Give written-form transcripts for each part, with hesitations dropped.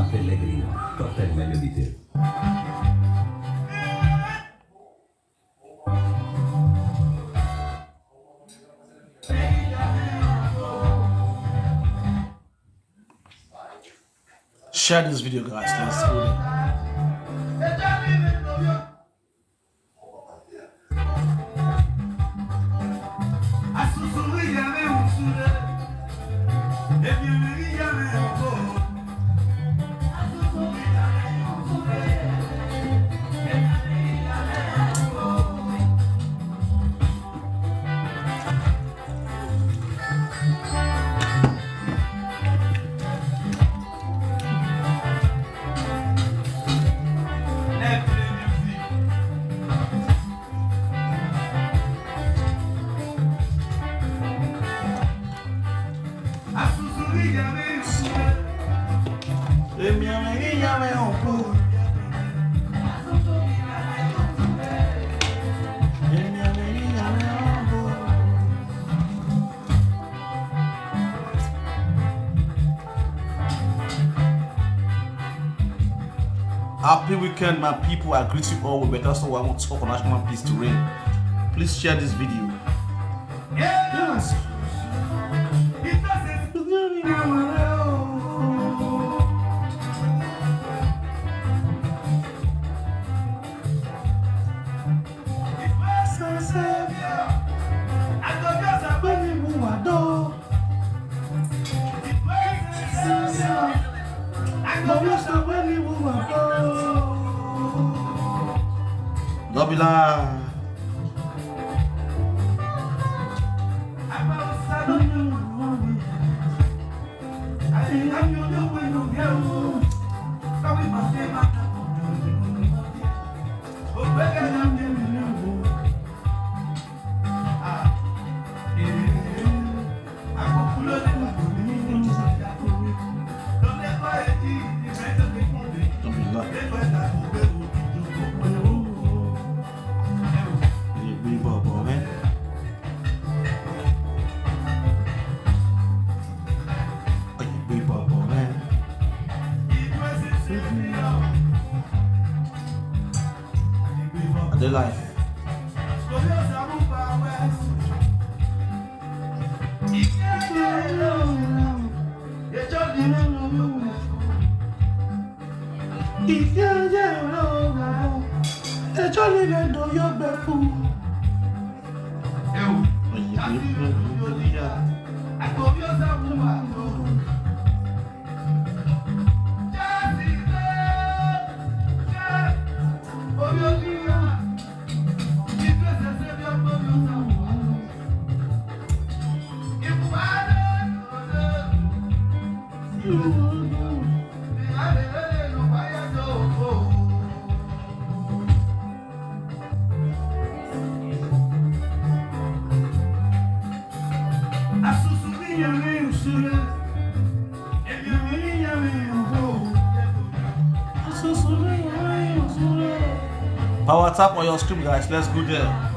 San Pellegrino, cocktail meglio di te. Share this video, guys. Let's go there. Happy weekend, my people. I greet you all with better. So I want to talk for national peace to reign. Please share this video. Yes. Dobila. The life. Power tap on your screen, guys. Let's go there.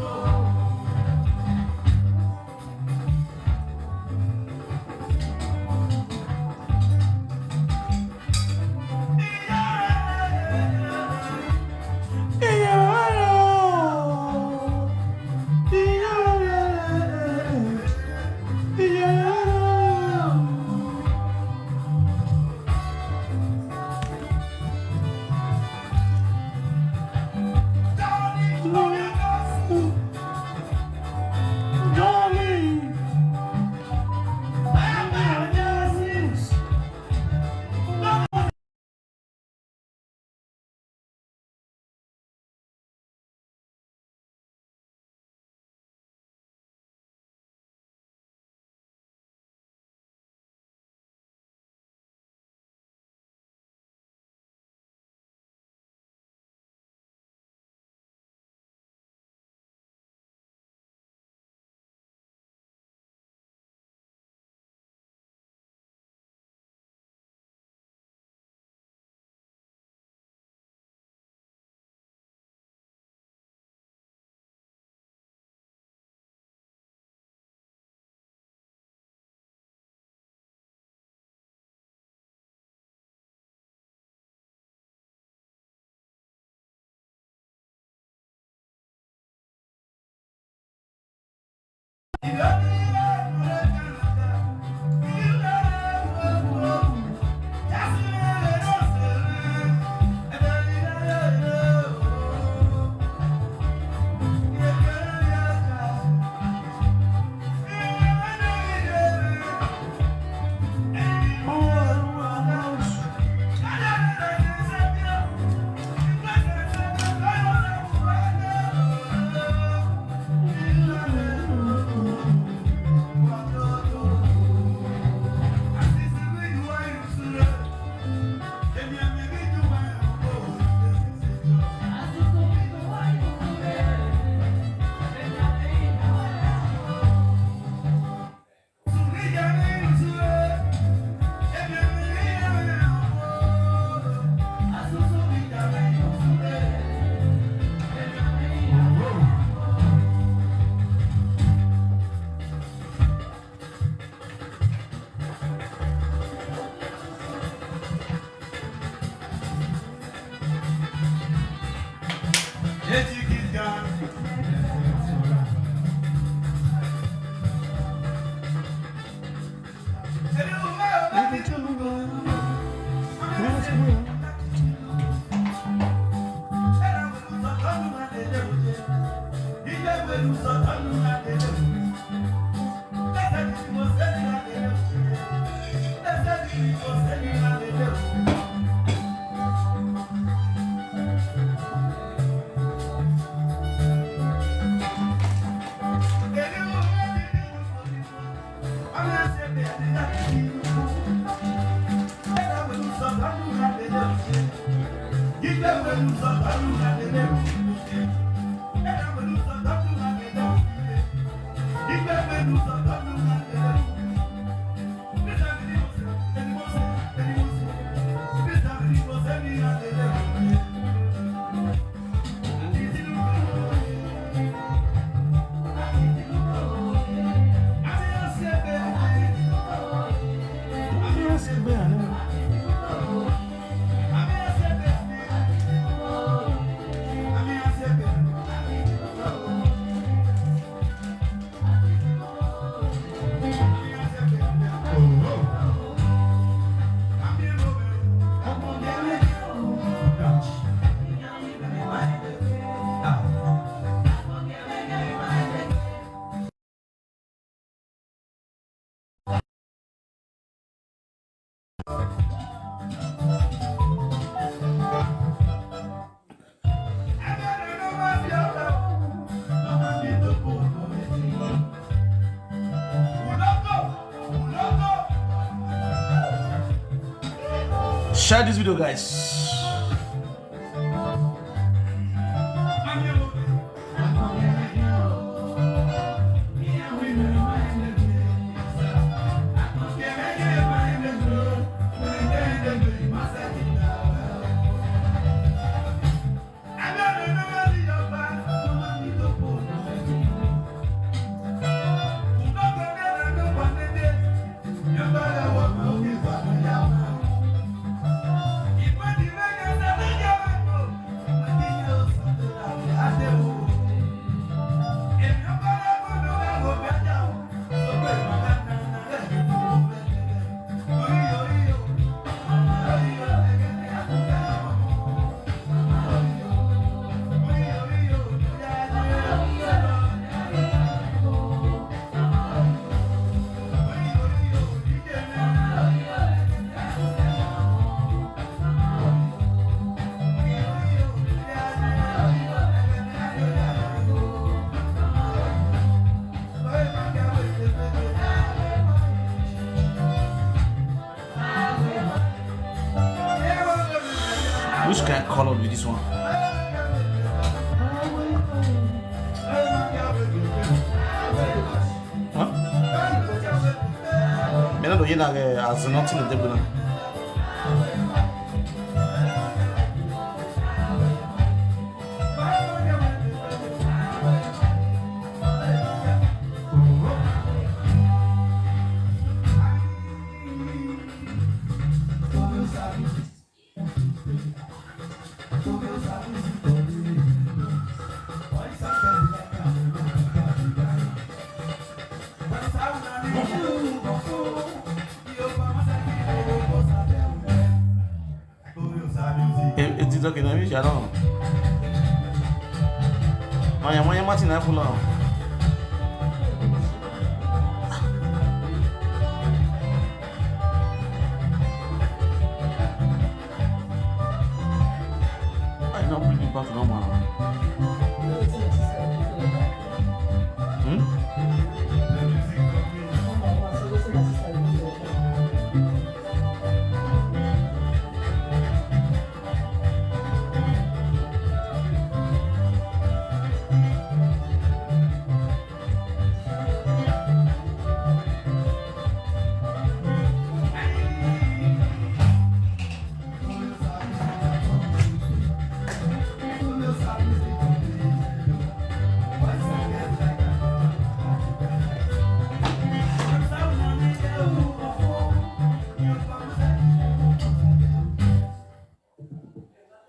Share this video, guys. Which kind of color with this one? Huh? I don't know, as nothing to do. talking. I mean, Sharon. Maya Martin, I pull out. I don't bring it back to normal.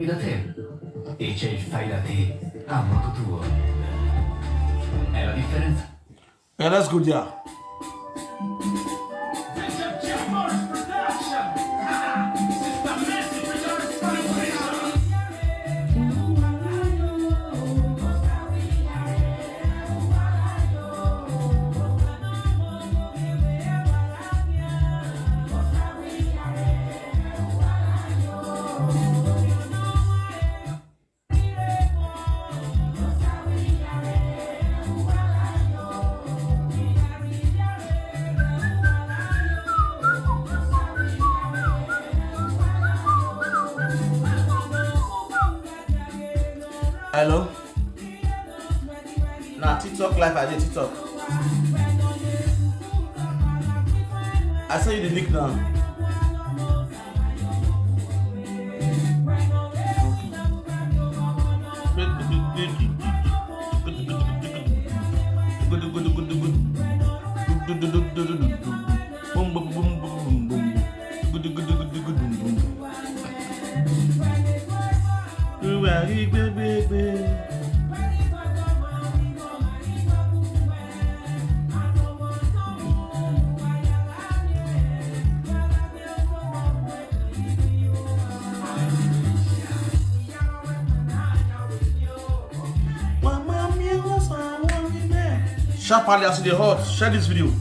Da te e c'è il fai da te a modo tuo. È la differenza. Yeah, that's good, yeah. Hello? Nah, TikTok live, I did TikTok. I sent you the link now. Sharply as the hot, share this video.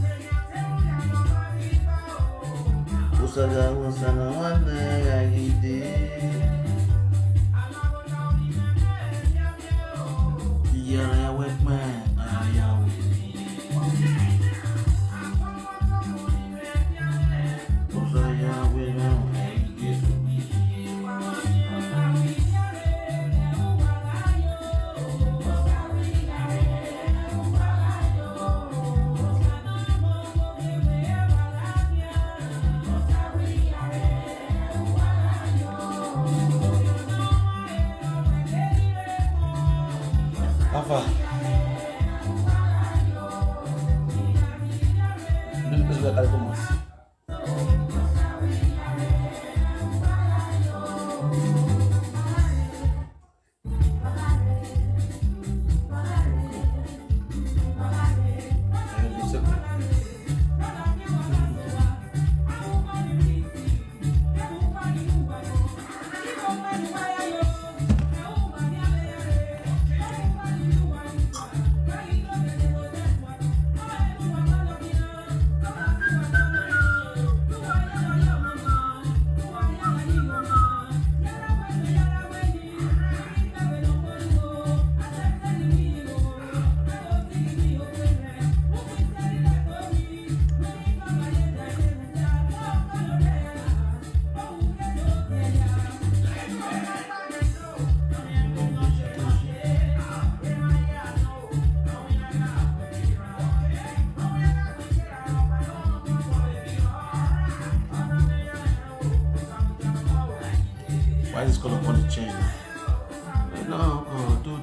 Alpha. This is what I come. Why is this color on the change? No, do.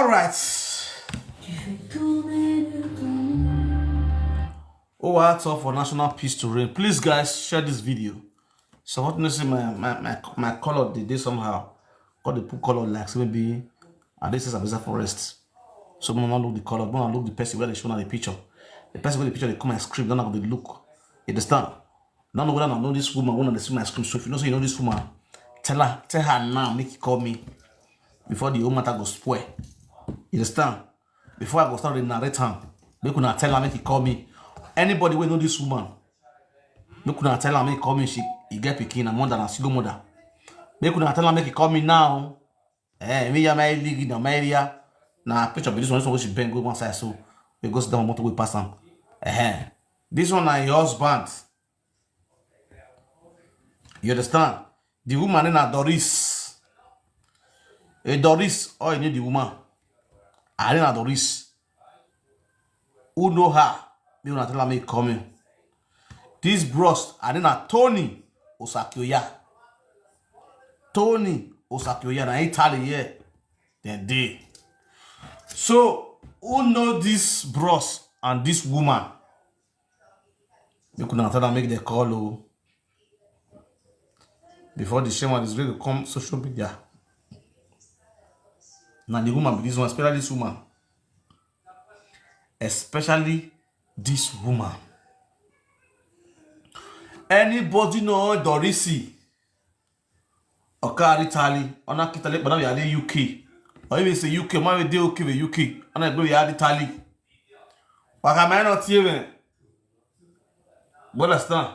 All right. Oh, hats off for national peace to reign. Please, guys, share this video. So what you see my color they did somehow. Got the put color like so maybe this is a bizarre forest. So when I look the color, when I look the person where they show on the picture. The person with the picture they come and scream, don't have the look. You understand? Now know whether I know this woman, one of the see my scream. So if you know say you know this woman, tell her now, make it call me before the whole matter go spoil. You understand? Before I go start the narrate her, make una tell her make it call me. Anybody will know this woman. Make una tell her make it call me. She get pikin and mother and single mother. Make una tell her make it call me now. Me ya my league in my area. Now picture of this one she bang go one side so we go sit down motor we pass them. This one na your husband. You understand? The woman in Doris. Doris, oh you need the woman. I didn't Doris. Who know her? Me una tell her make coming. This bros, I didn't Tony Osakioya. Tony Osakioya na Italy here. Then they. So who know this bros and this woman? You couldn't tell her make the call before the shame is going to come social media. Now the woman, this one, especially this woman. Especially this woman. Anybody know Dorisi? Or Italy, or not Italy, but now we are in UK. Or even say UK, man we do okay with UK. And I go we are Italy. But I might not hear. But understand?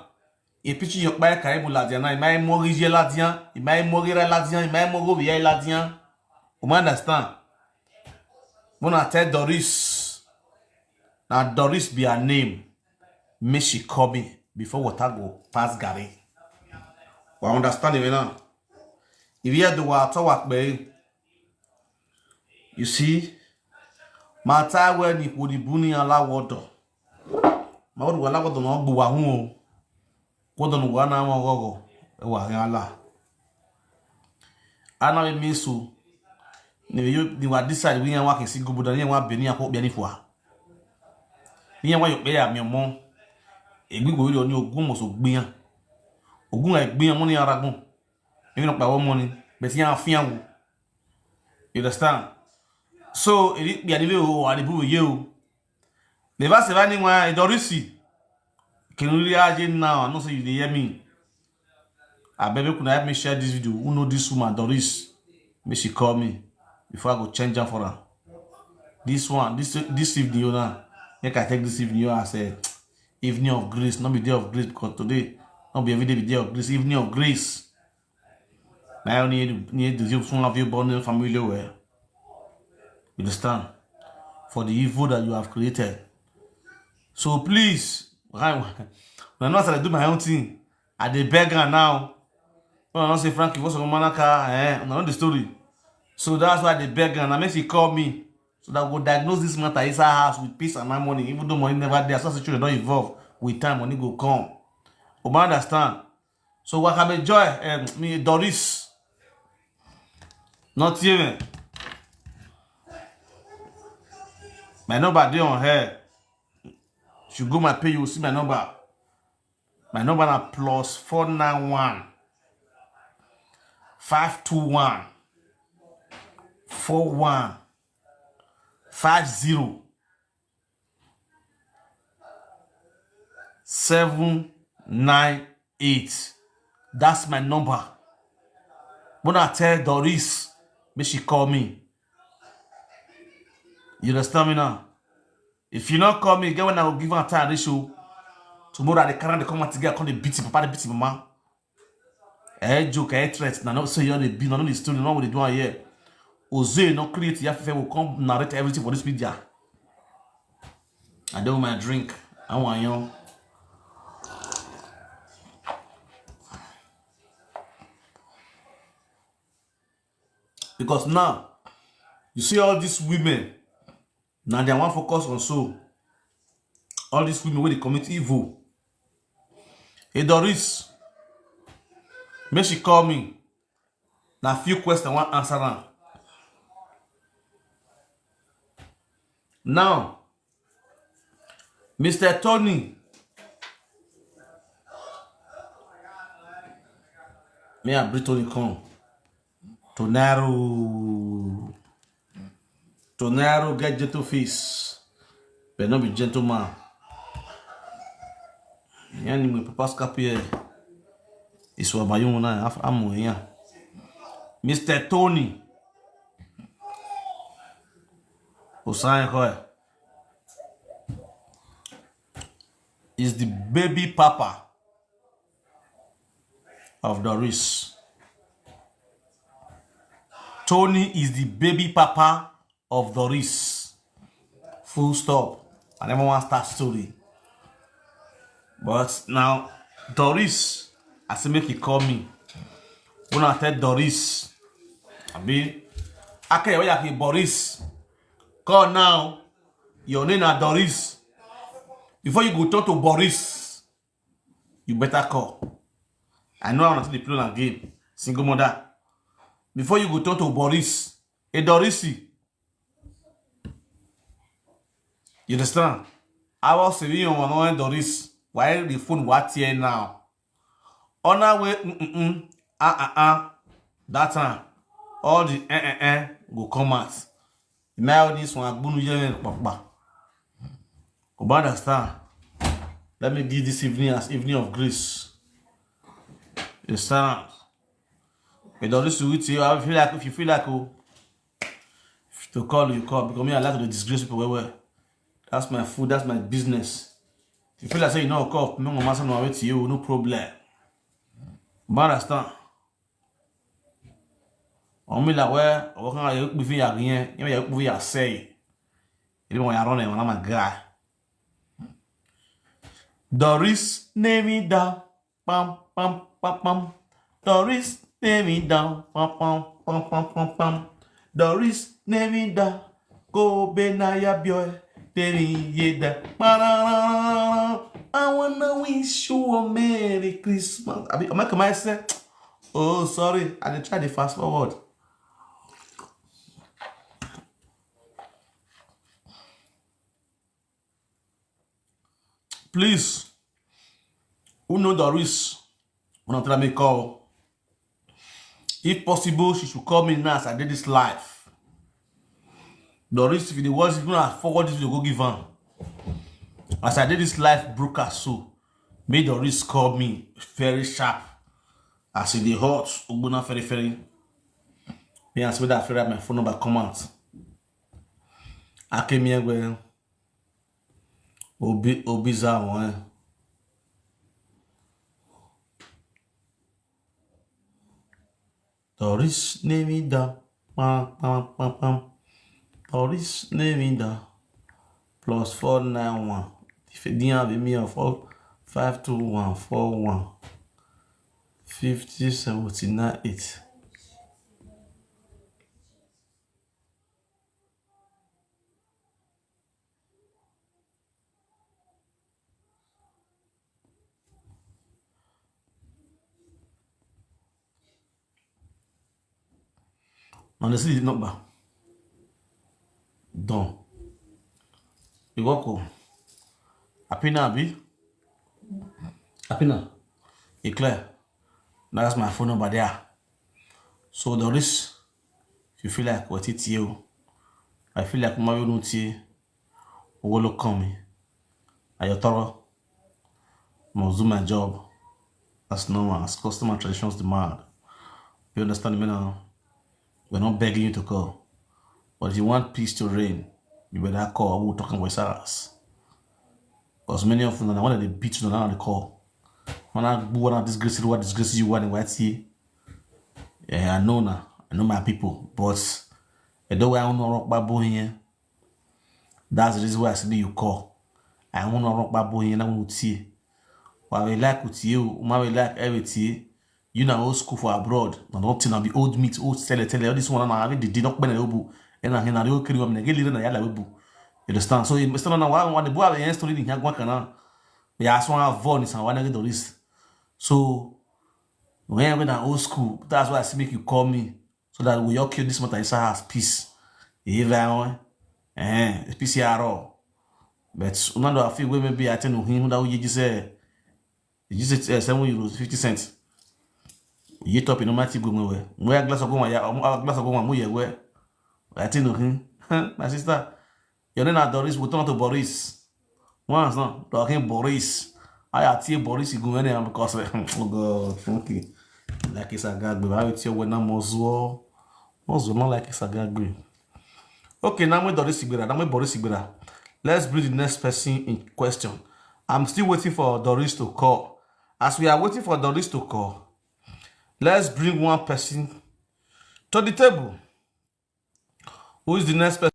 Et puis tu yokba karibu ladiana, il m'a morigé ladian, il m'a morigé ladian, il m'a morigé ladian. You understand? When I tell Doris, now Doris be her name, may she call me before water go past Gary. Well, understand it now. If you hear the water work, babe, you see, my time when you put the bunny and la water, my water will not go to no buahu. What don't one hour go? Wah, Ana me so. Ni wa decide we yan wa kesi go bodan yan wa beni akọ bia ni fo a. Ni yan wa yo pe ya mi mo. Egbigbo yo ni ogun mo so gbeyan. Ogun e gbeyan mo ni aragun. Emi no pa wo mo ni, be ti yan afian wo. You understand? So, eri bia ni we o adibu ye o. Never se va ni wa Dorisi. Can you react now? I know say you dey hear me. I beg you could help me share this video. Who know this woman, Doris? May she call me before I go change her for her. This one, this evening, now. Make I take this evening as a evening of grace, not be day of grace, because today not be every day be day of grace, evening of grace. Now I need to give some of you born in familiar way. You understand? For the evil that you have created. So please. When I know I do my own thing, I dey beg her now. When I don't say Frankie, what's on Manaka? I know the story. So that's why they beg her. And I make she call me so that we will diagnose this matter inside her house with peace and my money. Even though money never there, so situation don't evolve. With time, money go come. You understand? So what can be joy? Me Doris, not even. My number there on her. You go my pay, you will see my number. My number is plus 491 521 41 50 798. That's my number. When I tell Doris, may she call me. You understand me now? If you not call me, get when I will give her a time this show. Tomorrow they come out together, come they beat him, papa they beat him, mama. Joke, threat, now not say you're the beat, not the story, not what they do here. Oze no create, your will come narrate everything for this media. I don't my drink. I want you. Because now, you see all these women. Now they want focus on so. All these women when they commit evil. Hey Doris, may she call me. Now few questions I want answer now. Now, Mr. Tony. Me and Brittany come. Tonero get gentle face. But not be gentleman. Yani my papa's capier. It's what my young man I'm here. Mr. Tony. Osankoy is the baby papa of Doris. Tony is the baby papa of Doris. Full stop. I never want to start story. But now, Doris, I say make it call me. When I tell Doris, I mean, okay, where you Boris? Call now. Your name is Doris. Before you go talk to Boris, you better call. I know I want to play a game. Single mother. Before you go talk to Boris, a Dorisi. You understand? I was saying on Doris. Why the phone what here now? On our way, that time, all the go come out. Now this one, Papa. You understand? Let me give this evening as evening of grace. You understand? But Doris will tell you, I feel like if you feel like to call, you call. Because me, I like to disgrace people well. That's my food, that's my business. If you feel like say you know call, me go master no wait to you, no problem. You understand? On me like where I can you be fi rien, you be fi say. You want to run and I'm a guy. Doris name me down, pam pam pam pam. Doris name me down, pam pam pam pam pam pam. Doris name me down, go benaya boy. I wanna wish you a Merry Christmas. I say, oh sorry, I did try to fast forward. Please, who know Doris? When I try me call. If possible, she should call me now as I did this live. Doris, if it was, if you gonna forward this video, go give her. As I did this live broadcast, so made Doris call me very sharp. As in the hot, Ubuna very. Me ask me that after my phone number come out. I came here with Obiza one. Doris name me down. Pam pam pam pam. Doris name me down. Plus 491. If you didn't have me of 52141 5079 8. Now let's see the number. Done. You go. Apina B. Apina. It's clear. That's my phone number there. So Doris, if you feel like what it's you, I feel like my own tea will look on me. Are you thorough? Must do my job. That's normal. As customer traditions demand. You understand me now? We're not begging you to call. But if you want peace to reign, you better call. We're talking with us. Because many of them, when they beat you, they call. When I disgrace you, what disgraces you, what they see. Yeah, I know now. I know my people. But I don't want to rock babu here. That's the reason why I say you call. I want to rock babu here and I want to see. What we like with you, what we like everything. You know, old school for abroad. And not to be old meat, old tell all this one. I have did not been a obu. And I had a carry up and get little and yellow. You understand? So, you must know what the boy has to read in Yaguacana. We ask one of voice and one of the list. So, when I went to old school, that's why I say make you call me. So that we all kill this matter inside has peace. You hear that one? PCRO. But unando I feel we maybe attend to him that you just say 7 euros 50 cents. You top in automatic go we. We a glass of go ya, a glass of go we we. I attend to him. My sister, your name is Doris, we turn to Boris. Once no, talking Boris. I ati Boris go any because oh God, funky. Like it's a gag, but I will tell when I'm mozo not like it's a gag. Okay, now we Doris Igbera. Now we Boris Igbera. Let's bring the next person in question. I'm still waiting for Doris to call. As we are waiting for Doris to call, let's bring one person to the table. Who is the next person?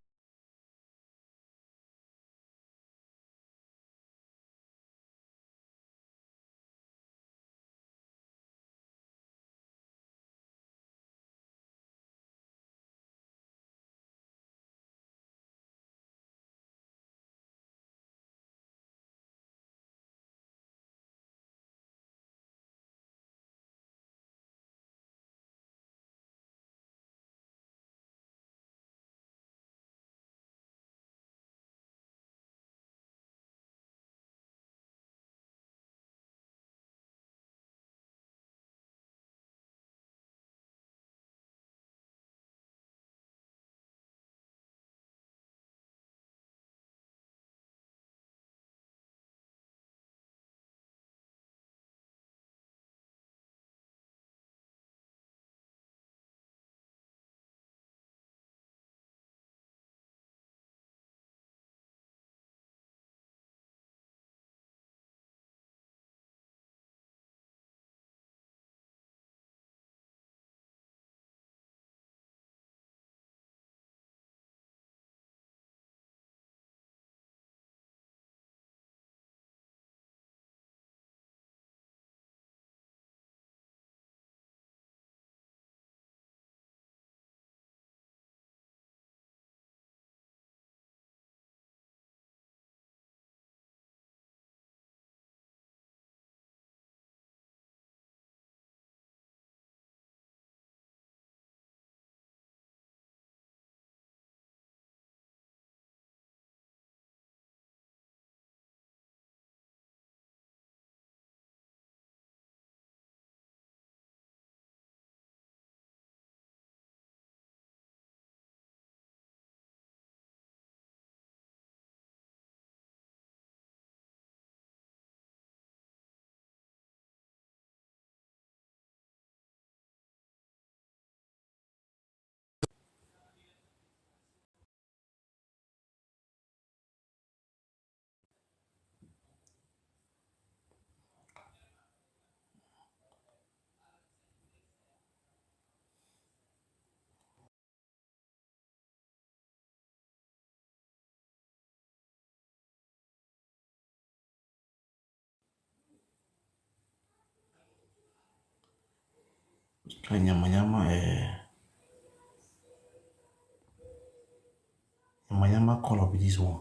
Nyama call up this one.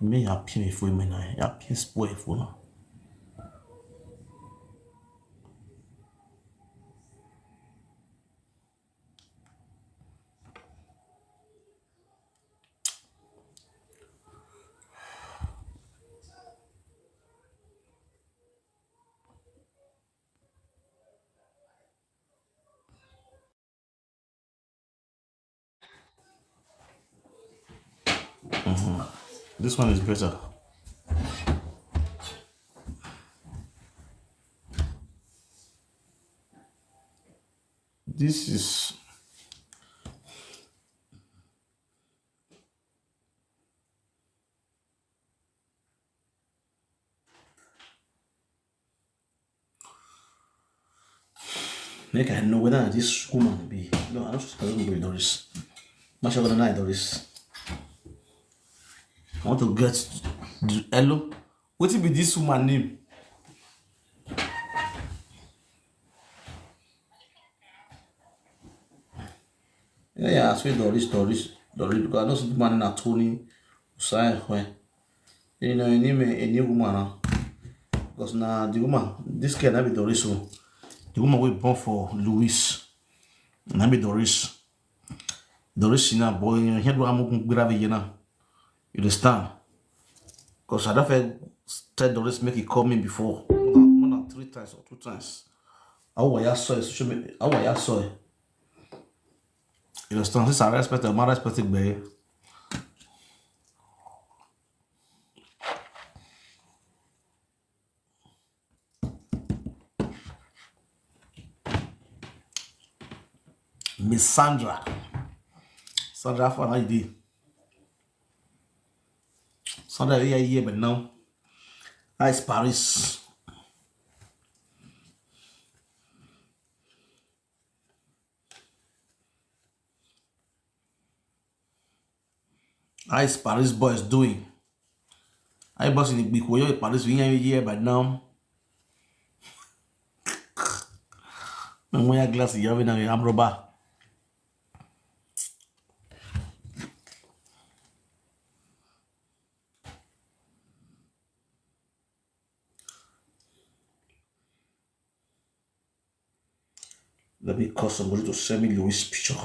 Me happy for me now. Happy spoil for now. This one is better. This is make I know whether this woman be. No, I don't be Doris. Much other than I Doris. I want to get hello. What will be this woman name? Yeah, I swear Doris, because I know some man in a Tony, Usai, you know, a new woman. Because now the woman, this can be Doris. The woman we born for Louis, and I be Doris. Doris na boy, you hear what I'm grabbing you now. You understand? Because I don't tell Doris make it call me before. More than 3 times or 2 times. How I saw it, show me how I saw it. You understand? This I respect the man respect it, baby. Miss Sandra. Sandra for an idea. Sandra here, but now. Ice Paris. Ice Paris boys doing. I boss in the big way Paris we here but now. I'm wearing glass here when I'm rubber. Let me call somebody to send me Louis' picture.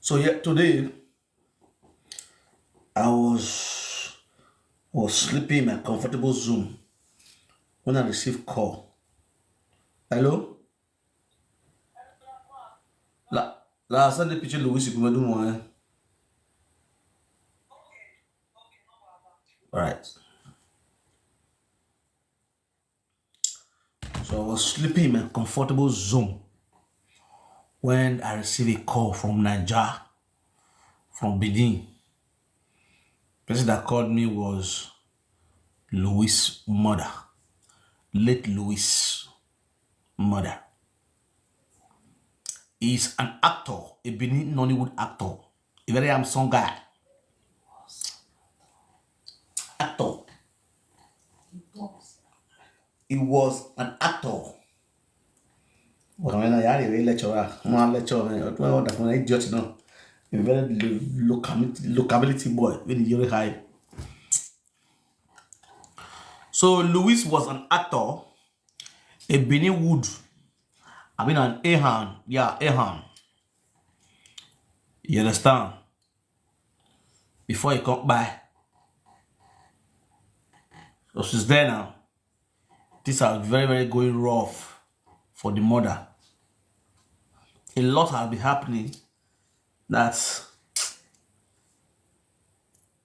So yeah, today I was sleeping in my comfortable Zoom when I received call. Hello? La send the picture Louis Umenwan. Alright. So I was sleeping in my comfortable Zoom when I received a call from Nigeria, from Benin. The person that called me was Louis' mother, late Louis' mother. He's an actor, a Benin Nollywood actor, a very handsome guy. Actor. He was an actor. Well, when I had a lecturer, one lecturer, an idiot, no. A very locability boy, very very high. So Louis was an actor, a Benin Wood. I mean an Ehan, yeah, Ehan. You understand? Before he come by. So she's there now. Things are very, very going rough for the mother. A lot has been happening that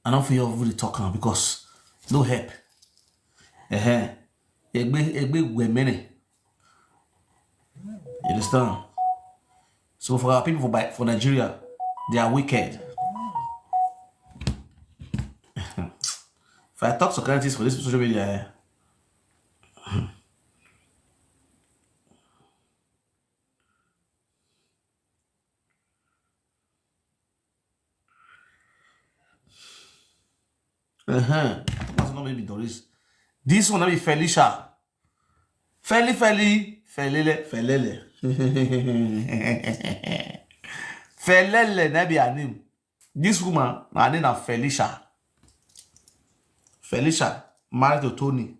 I don't feel really talking because no help. You understand? So for our people for Nigeria, they are wicked. If I talk securities for this social media, What's not maybe Doris? This one will be Felicia. Felele. Felele nebi anim. This woman, her name is Felicia. Felicia married to Tony.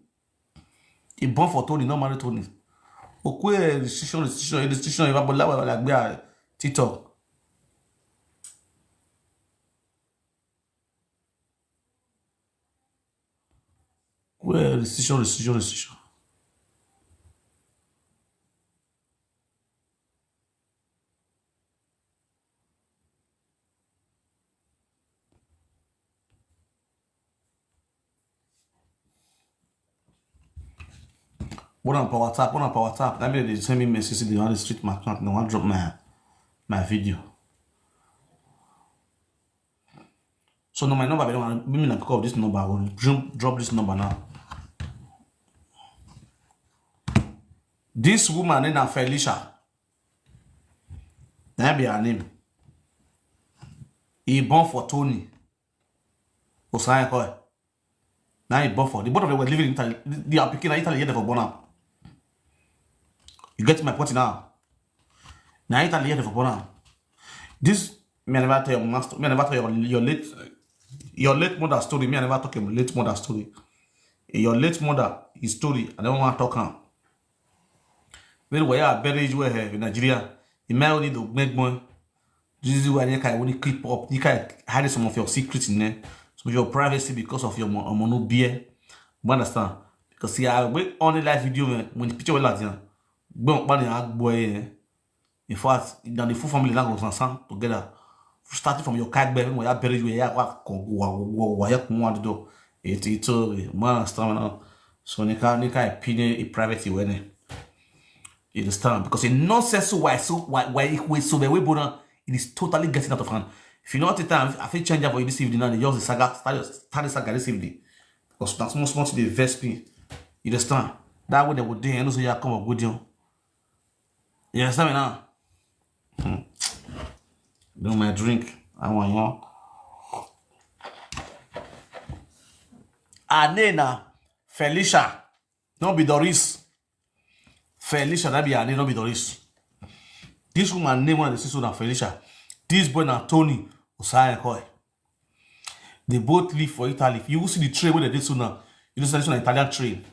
He born for Tony, not married to Tony. Okwe restriction, even bola like be a TikTok. Where restriction. One on power tap. That means they send me message. They want to street my account. They want to drop my video. So now my number, I don't want to pick up this number. I will drop this number now. This woman named Felicia. That be her name. He born for Tony. Osai Koi. Now he born for. The both of them were living in Italy. They are picking Italy here for born up. You get my point now. Now Italy here for born up. This me never tell your master. Me never tell your late mother story. Me never talk your late mother story. Your late mother story. I don't want to talk on. When we are buried in Nigeria, may only do make one. This is why you can keep up. You can hide some of your secrets in there, some of your privacy because of your mono beer. You understand? Because see, I wait on the live video when the picture was like that. Bon, boy. In fact, dans the full family là, on ensemble together. Starting from your cat baby, when you bury you, you have do. It's man understand now. So you can opinion a private way. You understand? Because a nonsense why so the way born it is totally getting out of hand. If you know what the time, I feel change for you this evening now. They just the saga start the saga this evening. Because that's most the verse me. You understand? That way they would do and also you come up with you. You understand me now? Do my drink. I want you. Anena Felicia. No be Doris. Felicia, that be her name, no be Doris. This woman name one of the sisters na Felicia. This boy na Tony Osaya. They both live for Italy. If you will see the train where they did so now, you know this is an Italian train.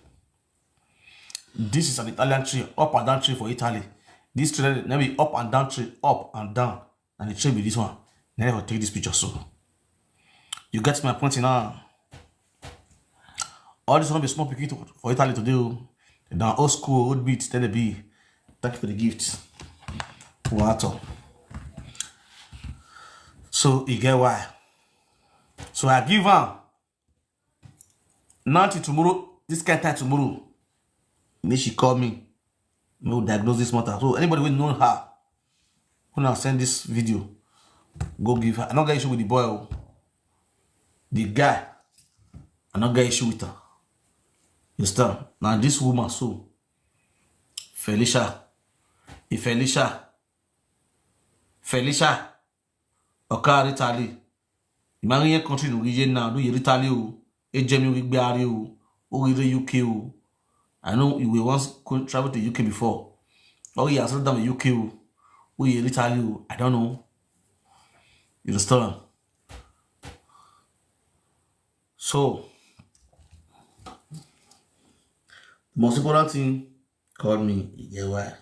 This is an Italian train, up and down train for Italy. This train now be up and down train, up and down. And the train be this one. Never take this picture so. You get my point now. All this will be small picking for Italy to do. They're down old school, old beats, then they be. Thank you for the gift. Water. So you get why. So I give her now till tomorrow, this kind of time tomorrow. May she call me. May we diagnose this matter. So anybody will know her. When I send this video, go give her. I don't get issue with the boy. The guy, I don't get issue with her. You understand? Now this woman so Felicia. If Felicia Oka Italy. Imagine country no region now, do you Italy o, Ejemi we gbe o the UK o. I know you will once travel to UK before. Oh yeah, I done the UK o, Italy o. I don't know. You understand? So the most important thing called me iye-eki.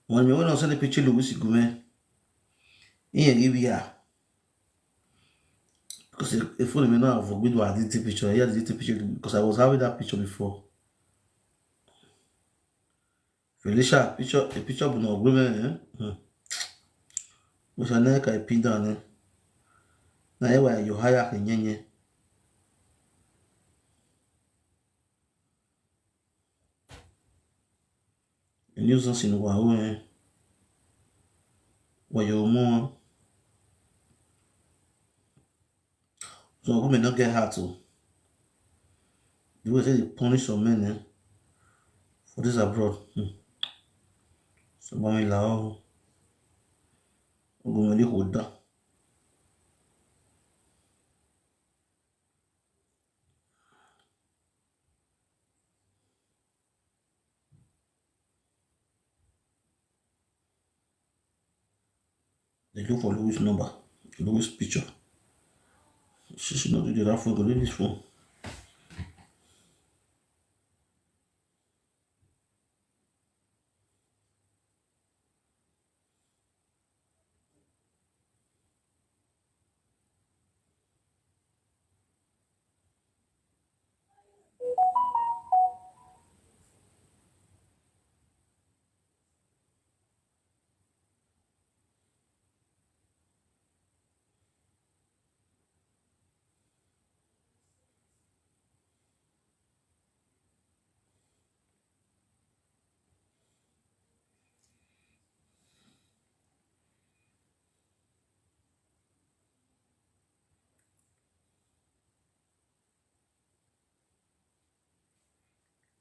When we went on send the picture Louis Gume, here, because if only me know for good I did the picture, I did the picture because I was having that picture before. Felicia, a picture of no women, which I never I pinned down. Now why you hire a nyenye. A nuisance in Wahoo, where you're more. So women not get hurt to. You will say they punish some men for this abroad. So mommy lao go really hold that. They look for Louis' number, Louis' picture. She should not do that phone, go do this phone.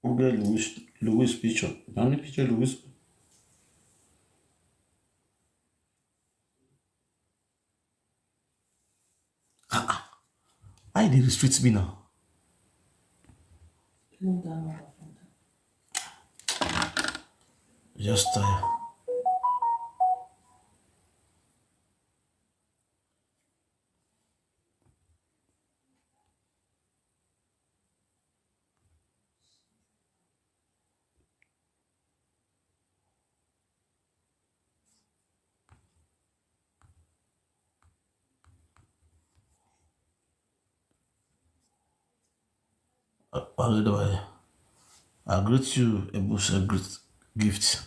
Google Louis picture. How many picture Louis? Why they restrict me now? Just tired. I greet you a bushel gift.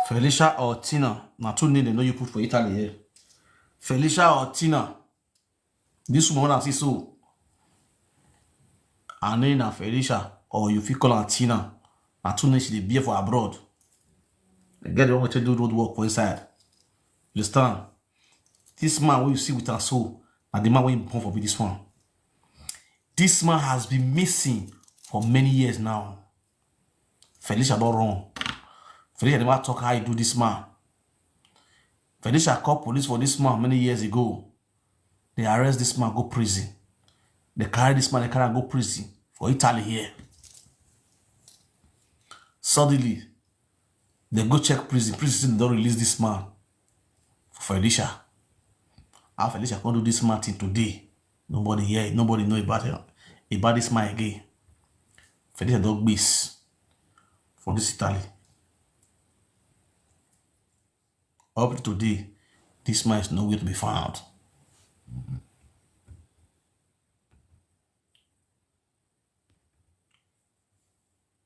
Felicia or Tina. Now two names they know you put for Italy here. Felicia or Tina. This woman I see so. Her name na Felicia or you feel call her Tina. Now two names she dey bear for abroad. They get the one to do road work for inside. You understand? This man who you see with her soul, and the man when you born for be this one. This man has been missing for many years now. Felicia don't wrong. Felicia never talk how you do this man. Felicia called police for this man many years ago. They arrest this man, go prison. They carry this man, they carry go prison for Italy here. Suddenly, they go check prison. Prison don't release this man for Felicia. How Felicia can't do this man thing today? Nobody here, nobody know about this man again. Felicia don't base for this Italy. Up to today, this man is nowhere to be found.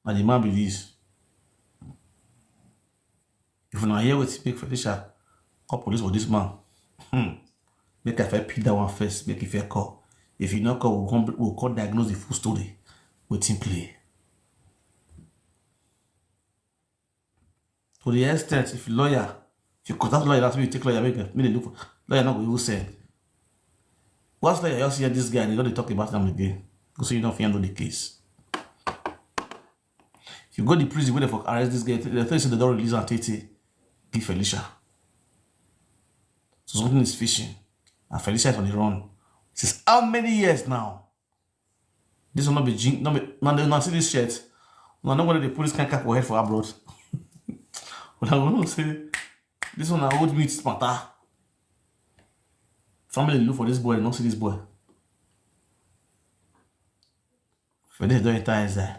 And the man believes. If you're not here with speak Felicia, call police for this man. Make I pick that one first, make if call. If you not call, we'll call diagnose the full story. Waiting play. To the extent, if you lawyer, if you contact lawyer, that's when you take lawyer, make they look for lawyer not going to say. What's lawyer you see this guy, they don't talk about them again. Because you don't handle the case. If you go to the prison where they for arrest this guy, they tell you they don't release and take give Felicia. So something is fishing. And Felicia is on the run. Since how many years now? This will not be jink. Not see this shirt. No, not whether the police can cap our head for abroad. But I want to say this one I old meat matter. Family look for this boy, not see this boy. Felicia don't enter inside.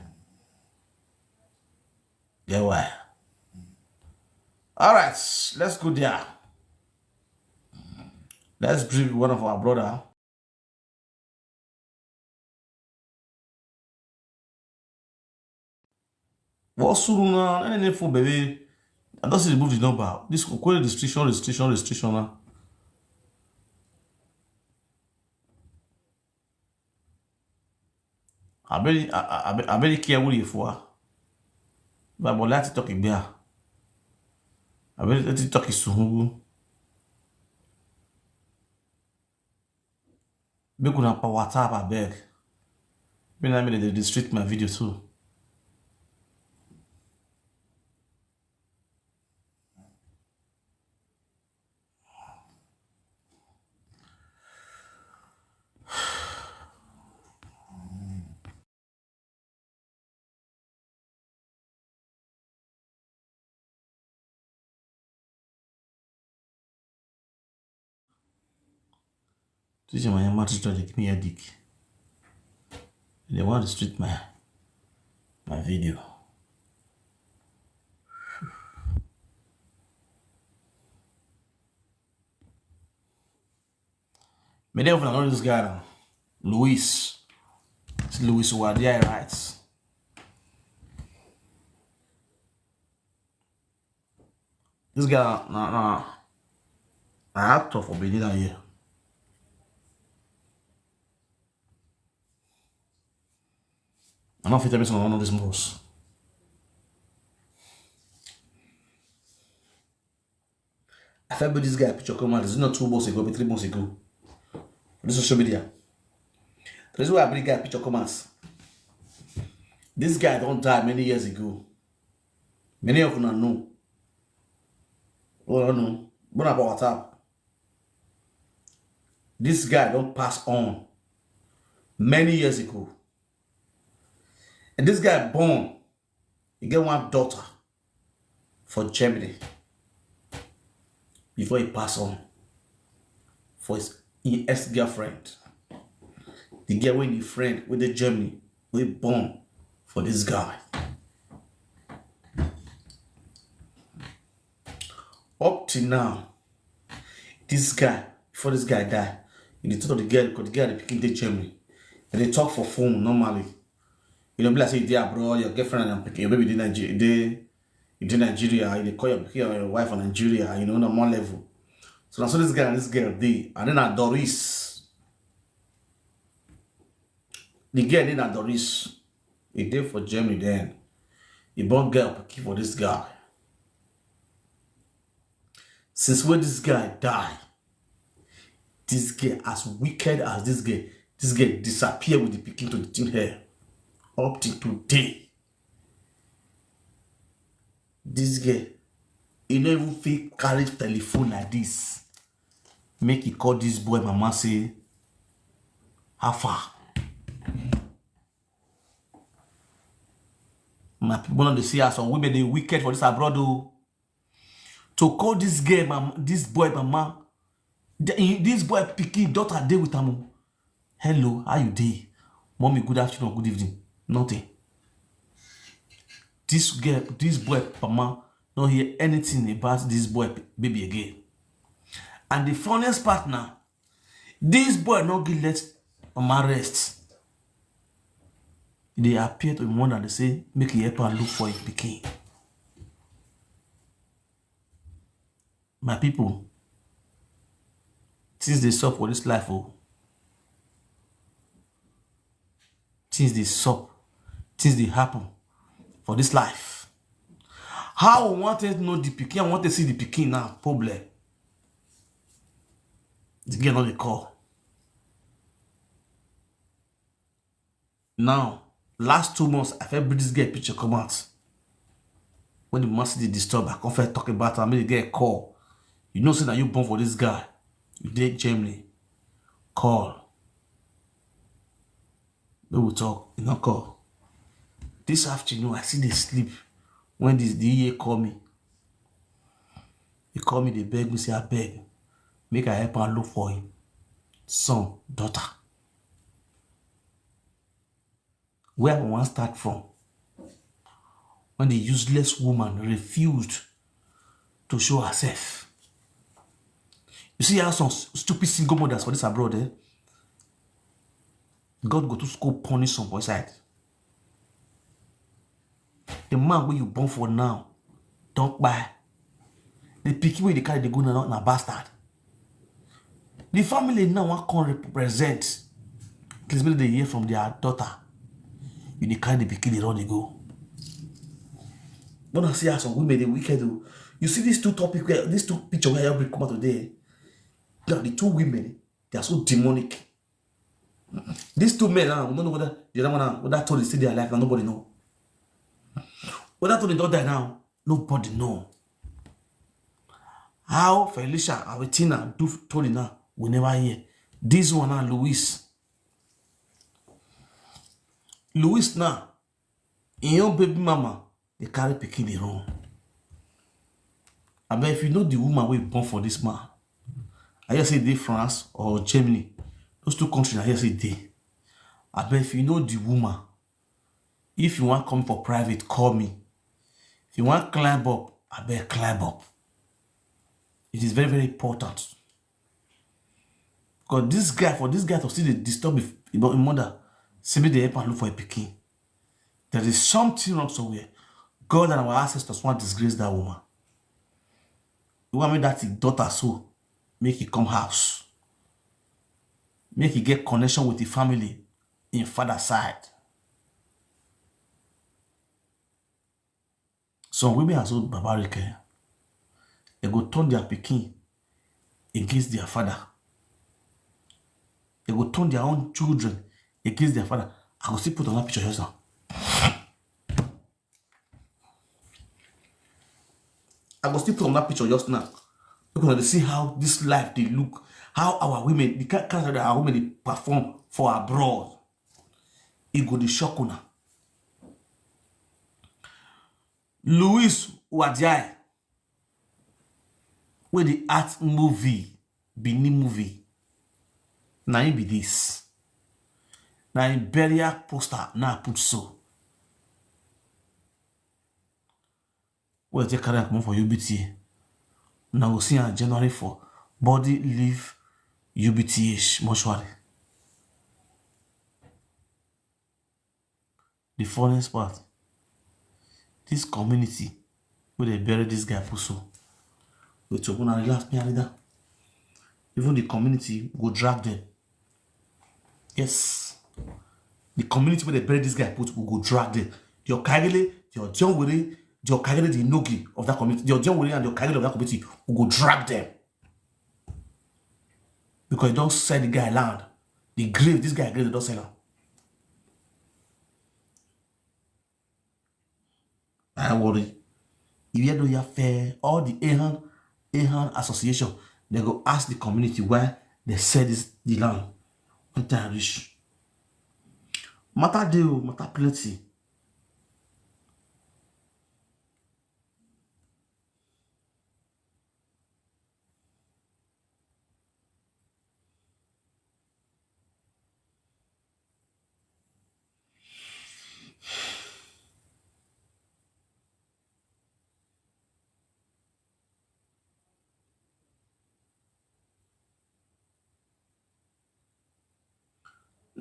Yeah, why? Alright, let's go there. Let's brief one of our brother. What's soon now? Any for baby? I don't see the move the number. This query restriction now. I very care what you for. But let's talk here. I very talk is soon. Be gonna pa WhatsApp I beg. Be na me they restrict my video too. This is my matter to give me a dick. They want to restrict my video. Many of them know this guy now. Luis. It's Luis Wadia writes. This guy an actor for Benin here. I'm not fit to one of these morals. I felt this guy picture come out. This is not 2 months ago, but 3 months ago. On the social media. The reason why I bring guy picture come out. This guy don't die many years ago. Many of you know. Oh, I don't know. But about WhatsApp. This guy don't pass on many years ago. And this guy born, he get one daughter for Germany before he pass on for his ex-girlfriend. The girl with the friend with the Germany, we born for this guy. Up till now, this guy, before this guy died, he talk to the girl because the girl they picking the Germany. And they talk for phone normally. You don't be like say you abroad, your girlfriend and your baby in Nigeria, they call your wife in Nigeria, you know, on one level. So that's what this guy and this girl did. And then Adulterous. The girl did Adulterous. He did for Germany then. He bought girl for this guy. Since when this guy died, this girl, as wicked as this girl disappeared with the picking to the thin hair. Up till today. This girl, he never fake carry telephone like this. Make he call this boy mama say, how far? My people don't see us some women they wicked for this abroad though. To call this girl mama, this boy mama, this boy picking daughter day with him. Hello, how you day? Mommy, good afternoon, good evening. Nothing. This girl, this boy mama don't hear anything about this boy baby again. And the funniest part now, this boy not get let mama rest. They appear to him one and they say, make he help and look for his pikin. My people, since they sup for this life, oh, since they sup, since they happen for this life. How we want to know the pikin, I want to see the pikin now, problem. The girl not the call. Now, last 2 months, I felt this girl picture come out. When the master did disturb, I can't talk about her, I made the girl call. You know, say that you born for this guy. You did Germany. Call. We will talk. You not call. This afternoon, I see they sleep. When the iye call me. He call me, they beg me, say, I beg. Make I help and look for him. Son, daughter. Where I want to start from? When the useless woman refused to show herself. You see how some stupid single mothers for this abroad, eh? God go to school punish some boy side. The man where you born for now, don't buy. The picky way they carry the go na bastard. The family now can represent. Please maybe they hear from their daughter. You they carry the picky they run they go. When I see how some women they wicked do. You see these two topics where these two pictures where I bring come out today. Now the two women, they are so demonic. These two men, we don't know whether the other one, whether told they still their life, and nobody know. Whether told they don't die now, nobody know. How Felicia, Awetina, do told it now, we never hear. This one now, Louis now, in your baby mama, they carry pikin the wrong. I bet if you know the woman we born for this man, I just say they France or Germany. Those two countries I just say they. I bet if you know the woman, if you want to come for private, call me. If you want to climb up, I bet climb up. It is very, very important. Because this guy, for this guy to see the disturb about his mother, simply they help and look for a pikin. There is something wrong somewhere. God and our ancestors want to disgrace that woman. You want me that daughter so make it come house. Make it get connection with the family in father side. Some women are so barbaric. They go turn their pikin against their father. They go turn their own children against their father. I will still put on that picture just now. I will still put on that picture just now. Because they see how this life they look, how our women, the kind of our women they perform for abroad. It go the shock now. Louis Wadiai, where the art movie, Benin movie. Now it be this. Now in burial poster, now put so. Well, take carry come for UBTA. Now we'll see on January 4. Body leave UBTH mortuary. The funniest part. This community where they bury this guy Puso. Wait, you're gonna relax me and even the community go drag them. Yes. The community where they bury this guy Puso will go drag them. Your Kagele, your John Wiri, your Kagele, the Nogi of that community, your John Wiri and your Kagele of that community will go drag them. Because you don't sell the guy land. The grave, this guy grave, they don't sell him. I worry. If you do your fair, all the Ahan association, they go ask the community why they sell this the land. When time reach. Matter deal, matter plenty.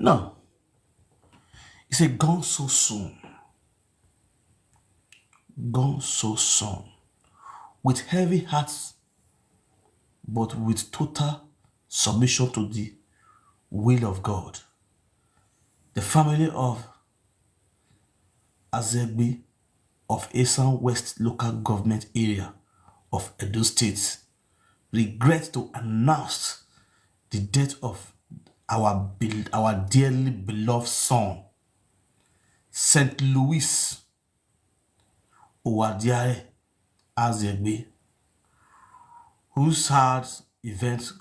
No. He said, gone so soon. Gone so soon. With heavy hearts, but with total submission to the will of God. The family of Azegbe of Esan West Local Government Area of Edo State regret to announce the death of our dearly beloved son, St. Louis Owadiare Azegbe, whose sad event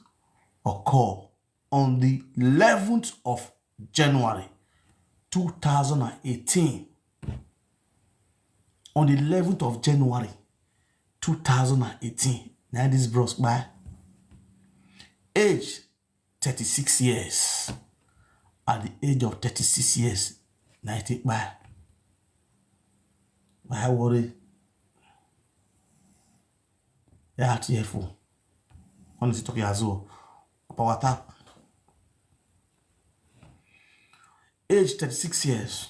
occurred on the 11th of January 2018. On the 11th of January 2018, now this bros by age 36 years. At the age of 36 years, now I take by. I worry. Yeah, TFO. Honestly, talking as well. Power tap. Age 36 years.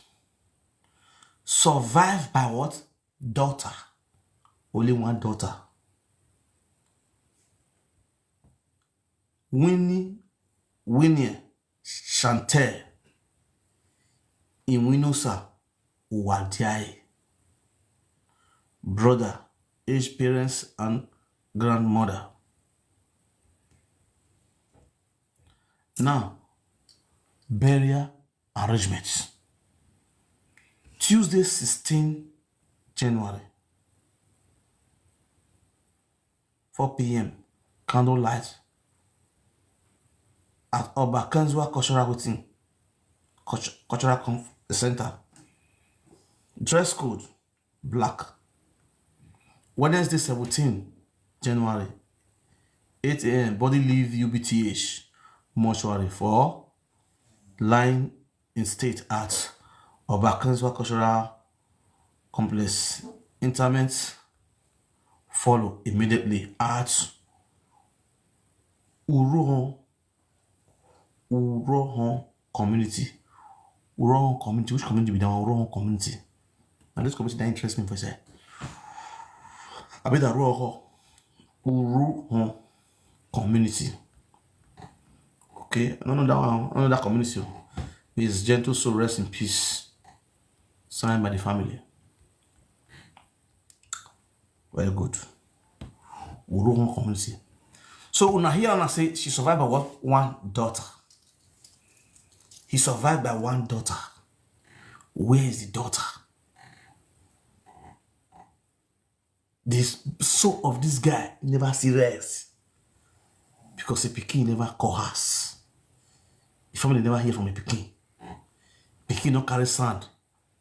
Survived by what? Daughter. Only one daughter. Winnie Chantel Iwinosa Wadiai. Brother, aged parents and grandmother. Now, burial arrangements. Tuesday, 16 January, 4 p.m. candlelight at Oba Cultural Center. Dress code black. Wednesday, 17 January, 8 a.m. body leave UBTH mortuary for lying in state at Oba Cultural Complex. Interment follow immediately at Urohon community. Urohon community. Which community be that? Urohon community. And this community that interests me for say. I bet that Urohon community. Okay, none of that one, none of that community. His gentle soul rest in peace. Signed by the family. Very good. Urumo community. So una hear and say she survived by what? One daughter. He survived by one daughter. Where is the daughter? This soul of this guy never serious. Because a Peking never coerce. The family never hear from a Peking. Peking no carry sand,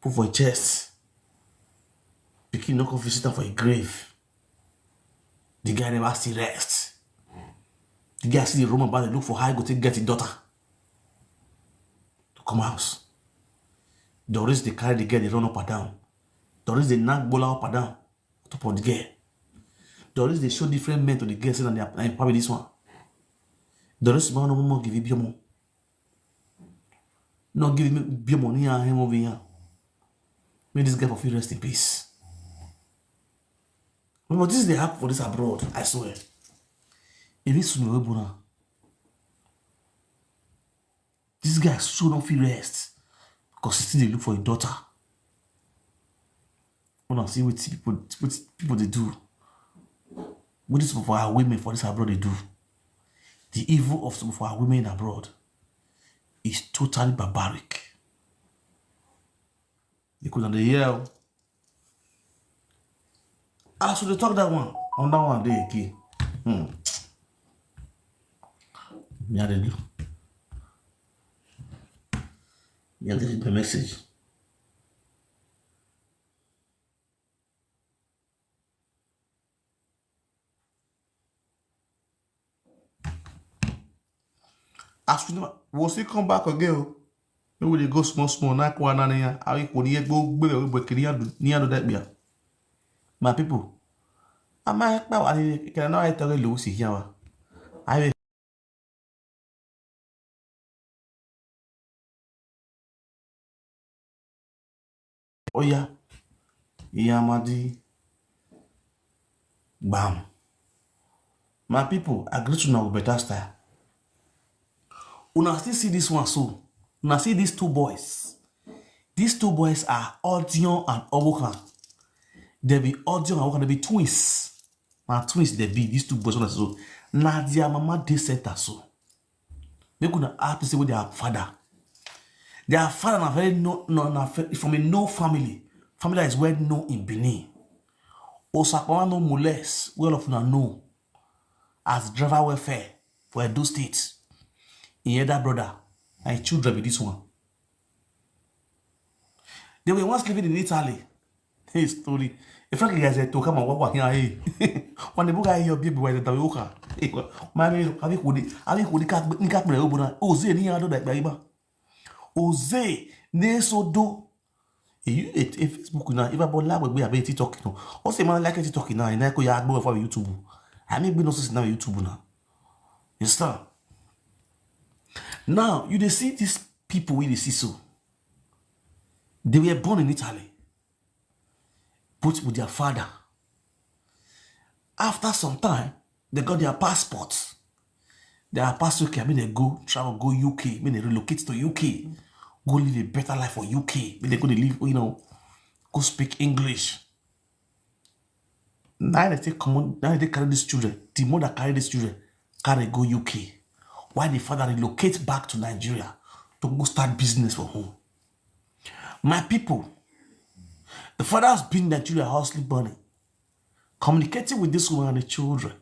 put for a chest. Peking no come visit her for a grave. The guy never see rest. The guy see the Roman band, look for how he go to get his daughter to come house. Doris they carry the girl, they run up and down. Doris they knock bola up and down on top of the girl. Doris they show different men to the girl saying that they are probably this one. Doris no more give you biomo. No give me biomo ni him over here. May this girl for feel rest in peace. But this is the happen for this abroad, I swear. If it's no, this guy so don't feel rest because still they look for a daughter. When I see what people they do, what is for our women for this abroad they do, the evil of some of our women abroad is totally barbaric. They could hear. I should talk that one on that one day, okay. Me I do. Me I did the message. As we'll still come back again. Maybe they go small, not one another. I will yet go near that beer. My people, I might now I cannot tell you Lucy here. I will. Oh yeah, Yamadi. Bam. My people, I greet you now with better style. Una still see this one so. Una see these two boys. These two boys are Audion and Owokan. They be Audion and Owokan. They be twins. My twins they be these two boys. So now their mama they set her so. They could have to say with their father. Their father are very from a no family. Family that is well known in Benin. Osakwa no molest. Well of know as driver welfare for Edo State. In other brother, and children with this one. They were once living in Italy. Hey, story. If I guys to come and walk here, hey, when the book I hear people with the Tayoka, my man, I think cat me over. Ose ni ado that baby. Ose ne so do. You Facebook now. If I bought lab we be TikTok no. Also man like TikTok now. And I go ya go for YouTube. I mean, we no see now YouTube now. You understand? Now, you see these people with the see so. They were born in Italy. Put with their father. After some time, they got their passports. Their passport, I mean, they go travel, go UK, I mean, they relocate to UK, go live a better life for UK. I mean, they go to live, go speak English. Now they take common, now they carry these children. The mother carry these children, carry go UK. Why the father relocate back to Nigeria to go start business for home. My people, the father has been in Nigeria hustling money, communicating with this woman and the children.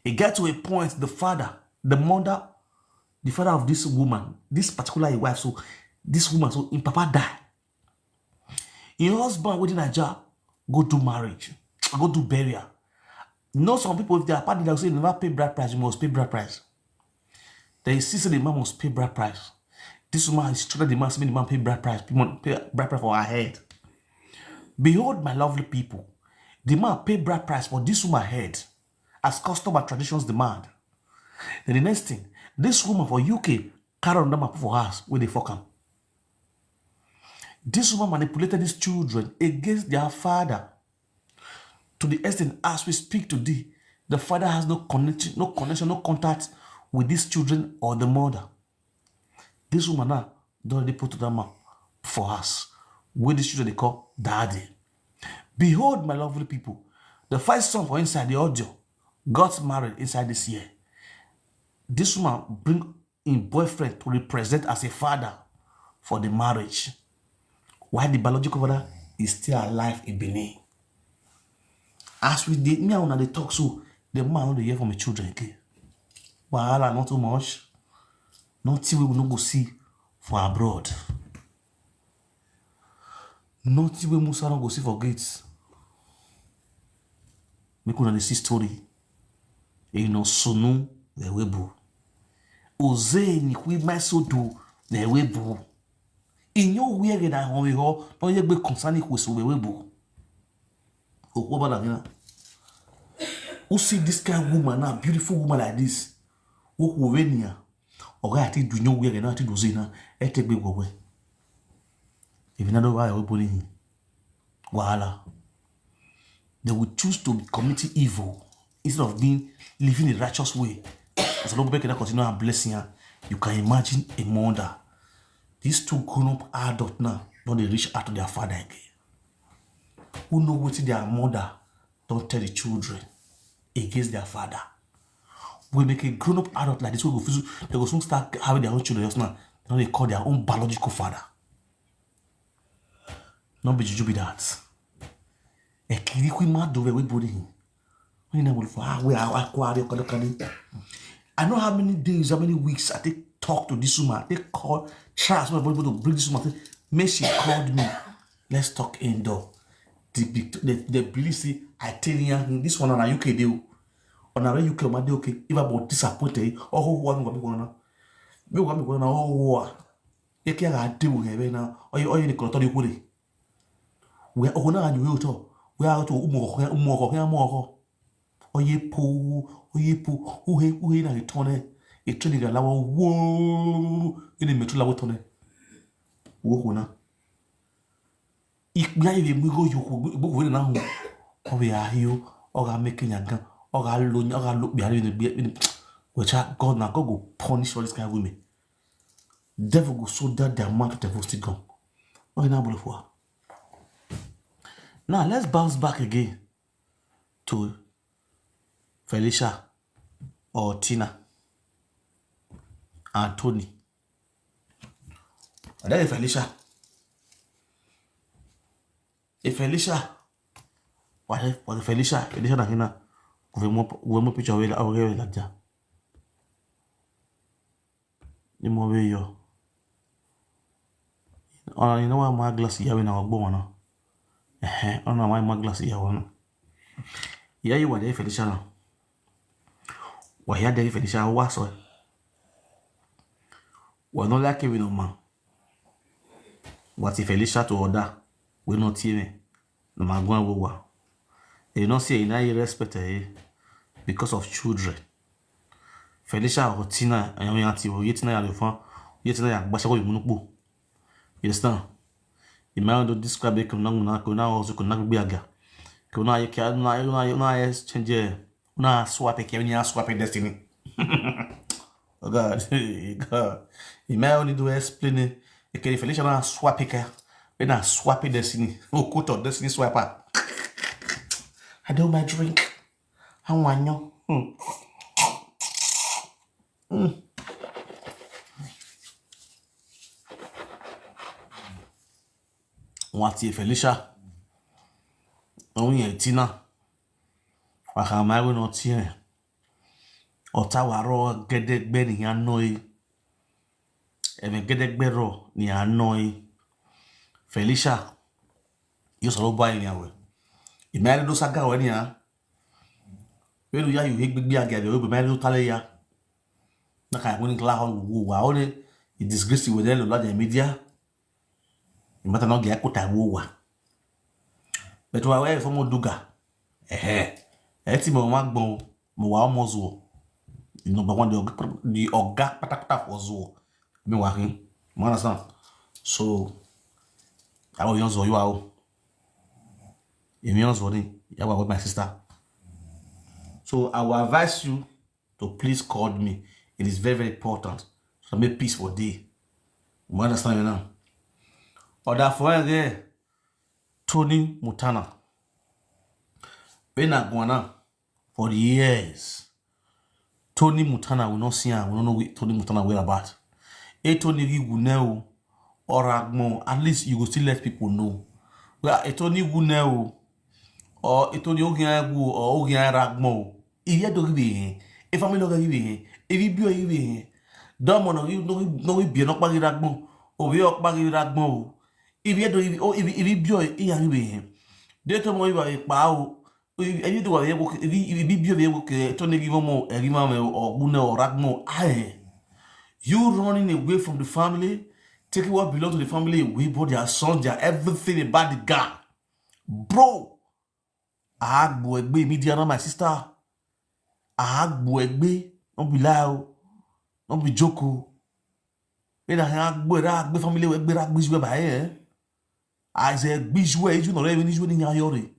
It got to a point, the father of this woman, this particular wife, so this woman, so in papa die. Your husband within a job, go do marriage, go do burial. You know some people, if they are party, they'll say, never pay bride price, you must pay bride price. They insist the man must pay bride price. This woman is treated the man, saying the man pay bride price. People pay bride price for her head. Behold, my lovely people, the man pay bride price for this woman head, as custom and traditions demand. Then the next thing, this woman for UK carry on them for us where they fuck them. This woman manipulated these children against their father. To the extent, as we speak today, the father has no connection, no contact with these children or the mother. This woman now don't already put to them for us. Where these children they call daddy. Behold, my lovely people, The first song for inside the audio got married inside this year. This woman bring in boyfriend to represent as a father for the marriage. Why the biological father is still alive in Benin. As we did, me and they talk, so the man don't hear from the children again. Wahala not too much. Nothing we will not go see for abroad. Nothing we must not go see for gates. Me could see story. You know, sonu the webu. Oze ni kwi meso do the webu. In your way that I want to no yet be concerning with the webu. Oh, what about that? Who see this kind of woman now, beautiful woman like this? Who win here? Or I think do you know where I do zina? I take big away. If you don't know why I will bully him, wahala. They will choose to be committing evil instead of living the righteous way. As a lot of continue and blessing her, you can imagine a mother. These two grown-up adults now, don't they reach out to their father again? Who know what their mother don't tell the children against their father? We make a grown-up adult like this, they will soon start having their own children just now. Now they call their own biological father. Not be juju be that. A clinical mad do we body. I know how many days, how many weeks I take talk to this woman. They call, try as well to bring this woman. May she called me. Let's talk indoor. The police say I tell you this one on a UK deal. On a UK, my day okay. If I bought disappointed, oh, one will be going on. We want me going on. Oh, you can't do it now. Or you in the control you we are on a new auto. We are to Umo. Oye po, who in a tone, a training a lower whoa in the metro level tone. Whoa, if we go, you go now. Or we are here, or I'm making a gun, or I'll look behind the which God now go punish all this kind of women. Devil go so that the amount of devils still gone. Oh, in a now let's bounce back again to Felicia or Tina and Tony. And then Felicia. If Felicia, what Felicia na hina kuve picture wele au wewe laja. Ni mo we yo. Ona ni na ma glass yawe na ogbo wana. Ona ma glass yawe na. Ya yi wa de Felicia na. Wa ya de Felicia wa so. Wa no like we no man. What if Felicia to order? We not here. No magwan wo wa. You know say na respect her because of children. Felicia or Tina and your auntie or Yetina ya lefan, Yetina ya gbasa ko imunupo. You understand? You might not describe it kuna also kuna gbe aga. Kuna ye ka na exchange na swap ke ni swap destiny. Oh God. God. You might only do explain it. Okay, Felicia na swap ke. When I swap destiny. Oh, quote of destiny swapper. I do my drink. I want you. What if Felicia? Only Tina. Waka we not here. Otawaro gedek be ni annoy. Even gedek be ro ni annoy. Felicia. You solo buy ni awe. You married those saga when ya. When you hate big again, you be married to Talia. Na kai winning class who only you disgrace with them lot the media. You matter not get kuta wo. But we are for more duga. Eti mo magbon mo wa omozo. You number one the oga patakata for zo. Me wa hin. You understand? So I will use you out. With my sister. So I will advise you to please call me. It is very, very important. So make peace for day. You understand now? Or that for there, Tony Mutana. when I go on for years. Tony Mutana will not see her. We don't know what Tony Mutana will about. Tony will know or Ragmo. At least you will still let people know. Well, Tony will know or Tony Ogiagu or Ogia Ragmo. If you don't give me, if I'm not giving me, if you be giving, don't want to no be not baggy Ragmo or we are baggy Ragmo. If you don't, or if you be a they told me about a pow. If you do a work, if you be able to give more, a rimame or Guna or Ragmo, aye. You running away from the family, taking what belongs to the family away, brought their sons, their everything about the guy. Bro, I boy, baby, my sister. I boy, don't be loud, don't be joko. When I boy, family, we be by here. I said, Bijou, you know, even is winning your yori.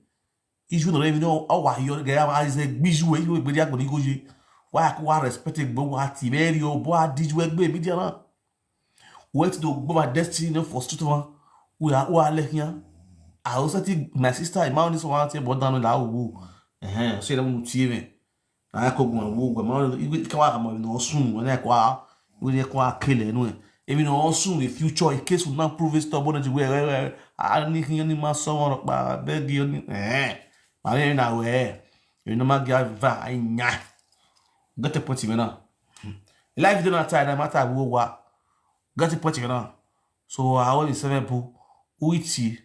You don't even know how you get. I said, Bijou, you will be able to go. Why I respected Boa Tiberio, Boa did you agree, Midiana? Wait to go my destiny for Stuttgart. We are here. I also think my sister, I mounted this one, but down in our woo. Say them TV. I could go and woo. You come out no soon when I qua, when you qua kill anyway. Even also the future, in case we not prove it stubborn to where I need any more someone by Becky. I ain't now where you know my guy. Got a point now. Life do not tie, no matter who what. Got a point now. So I want to say, who it's he?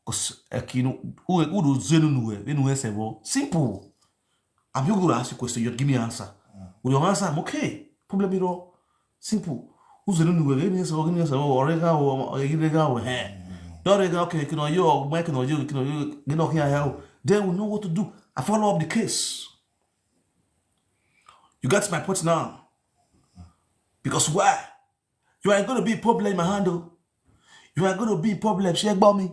Because who do Zenu when say, simple. I'm going to ask you a question, you give me an answer. With your answer, I'm okay. Problem is all simple. Who's the new organization or Orega or Irega? Don't okay, you know, you're making or you know, here. Then we know what to do. I follow up the case. You got my point now. Because why? You are going to be a problem in my handle. You are going to be a problem. She about me.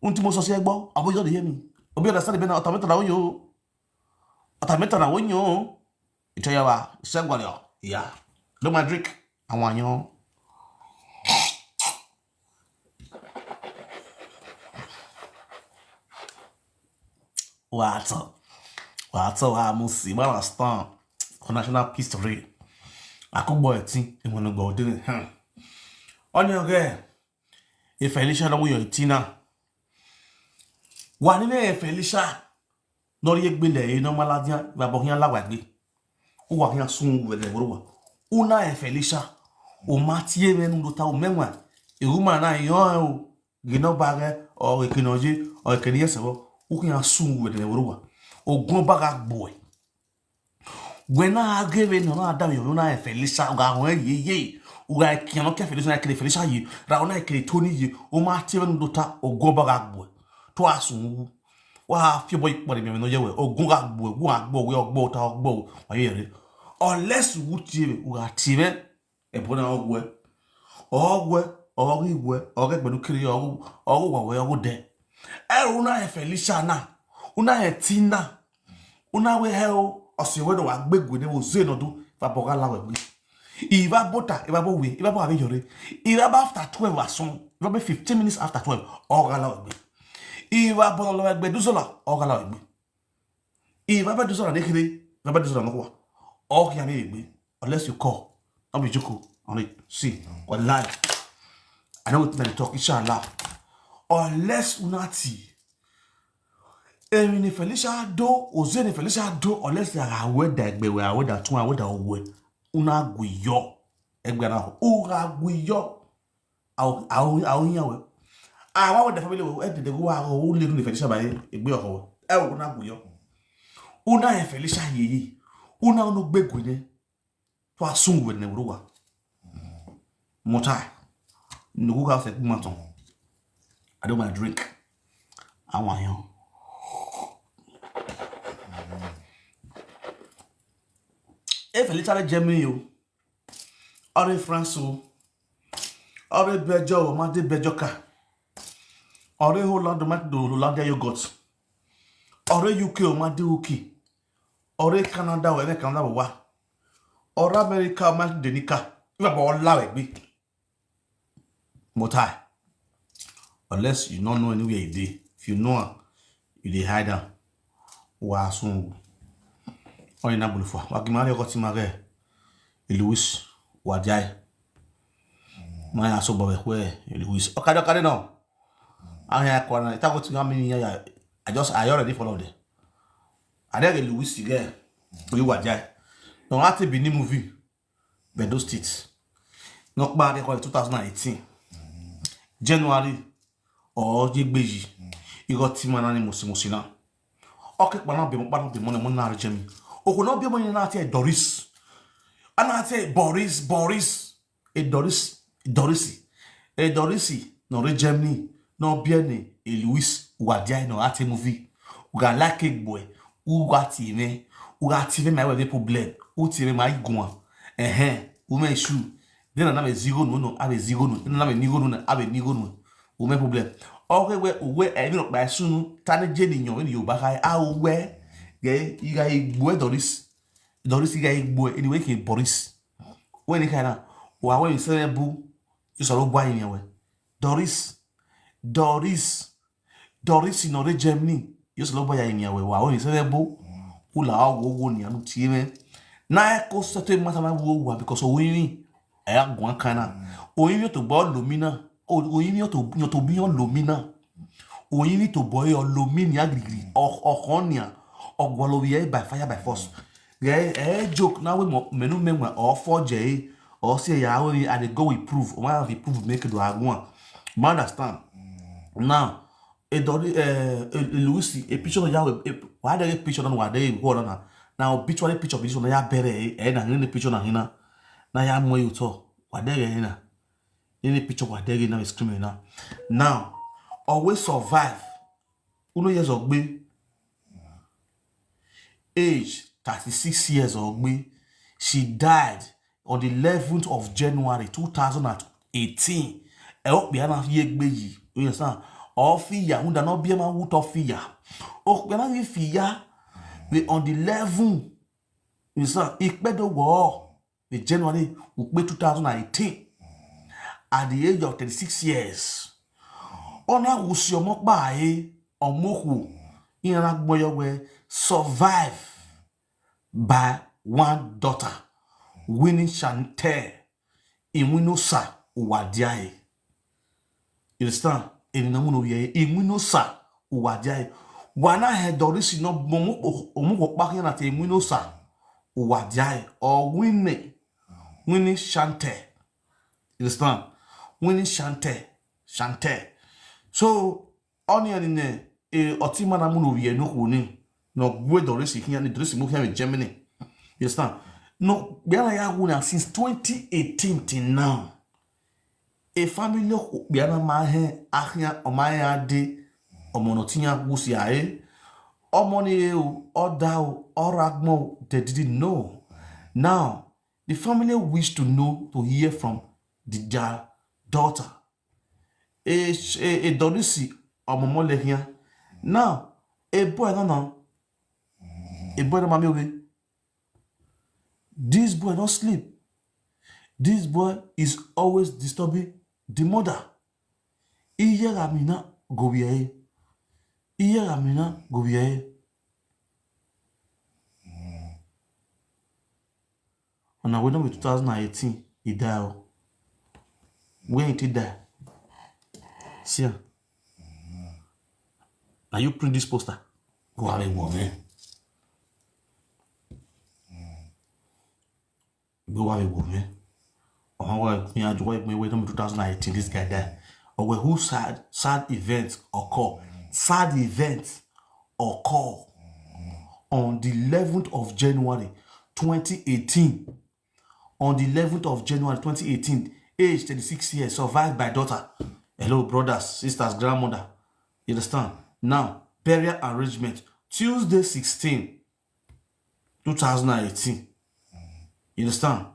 Until most of you about, I want you to hear me. I will understand the automated on you. Automated on you. It's your second. Yeah. Look my drink. I want you. What's up? I must see what I stand for national history. I could boy a thing and want to go do it. On your girl, if Felicia don't wear Tina, one in a Felicia, nor yet be there, no maladia, Babohian Lawagby, who are here soon with the rover. Una e Felicia, o Mathieu Menuta Umenwan, a woman I know, Gino Bagger or a Kinoji or a Kenyasabo, who can soon with the rover. O go back boy. When I gave in another Yona Felicia, ye, who I cannot care Felicia, Felicia, ye, Rauna Tony, ye, o Martin Dota, or go back boy. Twice, what few boy, but in no way, or go back boy, we are boat our bow, unless would you who are TV, a put out way, or we were, or get Benuki, or where would they? Una Felicia now, Una Tina, Una we hell. Or see whether I beg with them say no do for Bogala. If I bota, if I go away, if I go away, if I after 12 or so, if I 15 minutes after 12, or allow me. If I bother like Bedusola, or allow me. If I Bedusola, they never do no or can me, unless you call. I'll be joking on it. See, or lie. I know what they talk, inshallah. Unless unati. If Felicia do, or Zen Felicia do, unless they are aware that we were aware that two aware that way. Una guyo, Egbana, Ura guyo. I'll hear. I want the family will enter the go out who live in Felicia by a beer hole. Una guyo. Una e Felicia ye. Una no beg with it. To assume with Nebrua. Motai. No house at Maton. I don't want to drink. I want you. If a little Germany, or a France, or a Bejo, or Madi Bejoka, or a whole lot of Matdo, yogurt, or a UK or Madi or a Canada or a Canada, or America, Mat Denica, you have all loud me. Motai. Unless you don't know anywhere you did. If you know, you did hide down. wa sun o ina bulufo wa gimare ko ti mare Louis wa jai ma ya so bobe kwe Louis o kade no aya ko na ta ko ti ngami ya I already follow them I dey Louis again we wa jai no ati Benin movie Bedo State no pa de ko 2018 January or jigbeji you got ti mana ni musina okay pa be mo na rejemi o ko no be mo ni na ati Doris ana ati Boris Dorisi no rejemi no biene Louis wadia no ati movie u ga like boy u ga ti me my we problem u ti me my gun u me shoe then na be zero no abe zero no na be nigo no abe nigo no u me problem okay we e mi no pa sunu tani je ni yan ni Yoruba kai a we ge you ga igbo Doris ga igbo anyway ke Boris we ni kana wa we se bu you so lo gba yin we Doris no re Germany you so lo gba yin we wa we se bu ula wo ni anu ti me na e ko so te mata ma wo because o wi e agun kana o yin to gbo lomina oyin to bi on lomina oyin to boy on lomini agrigri okonia ogwolowie by fire by force joke now we menu menwa or 4J or say ya we and go we prove one have the proof make do agun understand now e do Louis a picture ya why the picture no wa dey go na now obituary picture this one ya bere na the picture na hina na ya mo you to wa dey hina any picture wa dey na screaming now always survive uno years ogbe age 36 years ogbe she died on the 11th of January 2018 e o pe na fi egbe yi o understand o fi ya unda no bi ma wu to fi ya o pe na fi ya we on the 11th you understand ipedo wo the January we 2018 at the age of 36 years ona wusi omo pa omoku ina gboyo we survive by one daughter winning Chante imunosa uwadiae you understand eni mu no ye imunosa uwadiae wana he Doris no omuko pa na te imunosa uwadiae or winning Chante you understand winning Chante so onion ne otima na mu no ye no ko ni no gwe Doris here ni Doris mo here in Germany you understand no biana ya wuna since 2018 till now a family biana ma he ahia o ma ya de omo no tinya gusi ae omo ni oda or agmo they didn't know now the family wish to know to hear from their daughter a Doris omo mo le here now a boy no a boy no mami obe this boy don't sleep. This boy is always disturbing the mother. Iye-eki go biye. Iye-eki go biye. On a wedding with 2018, he died. When he died? See, now you print this poster. Go away, woman. Go away, woman. Oh, me and Joy, me waiting 2018. This guy died. Or who sad events occur? Sad events occur on the 11th of January 2018. On the 11th of January 2018, age 36 years, survived by daughter. Hello, brothers, sisters, grandmother. You understand? Now, burial arrangement. Tuesday 16, 2018. You understand?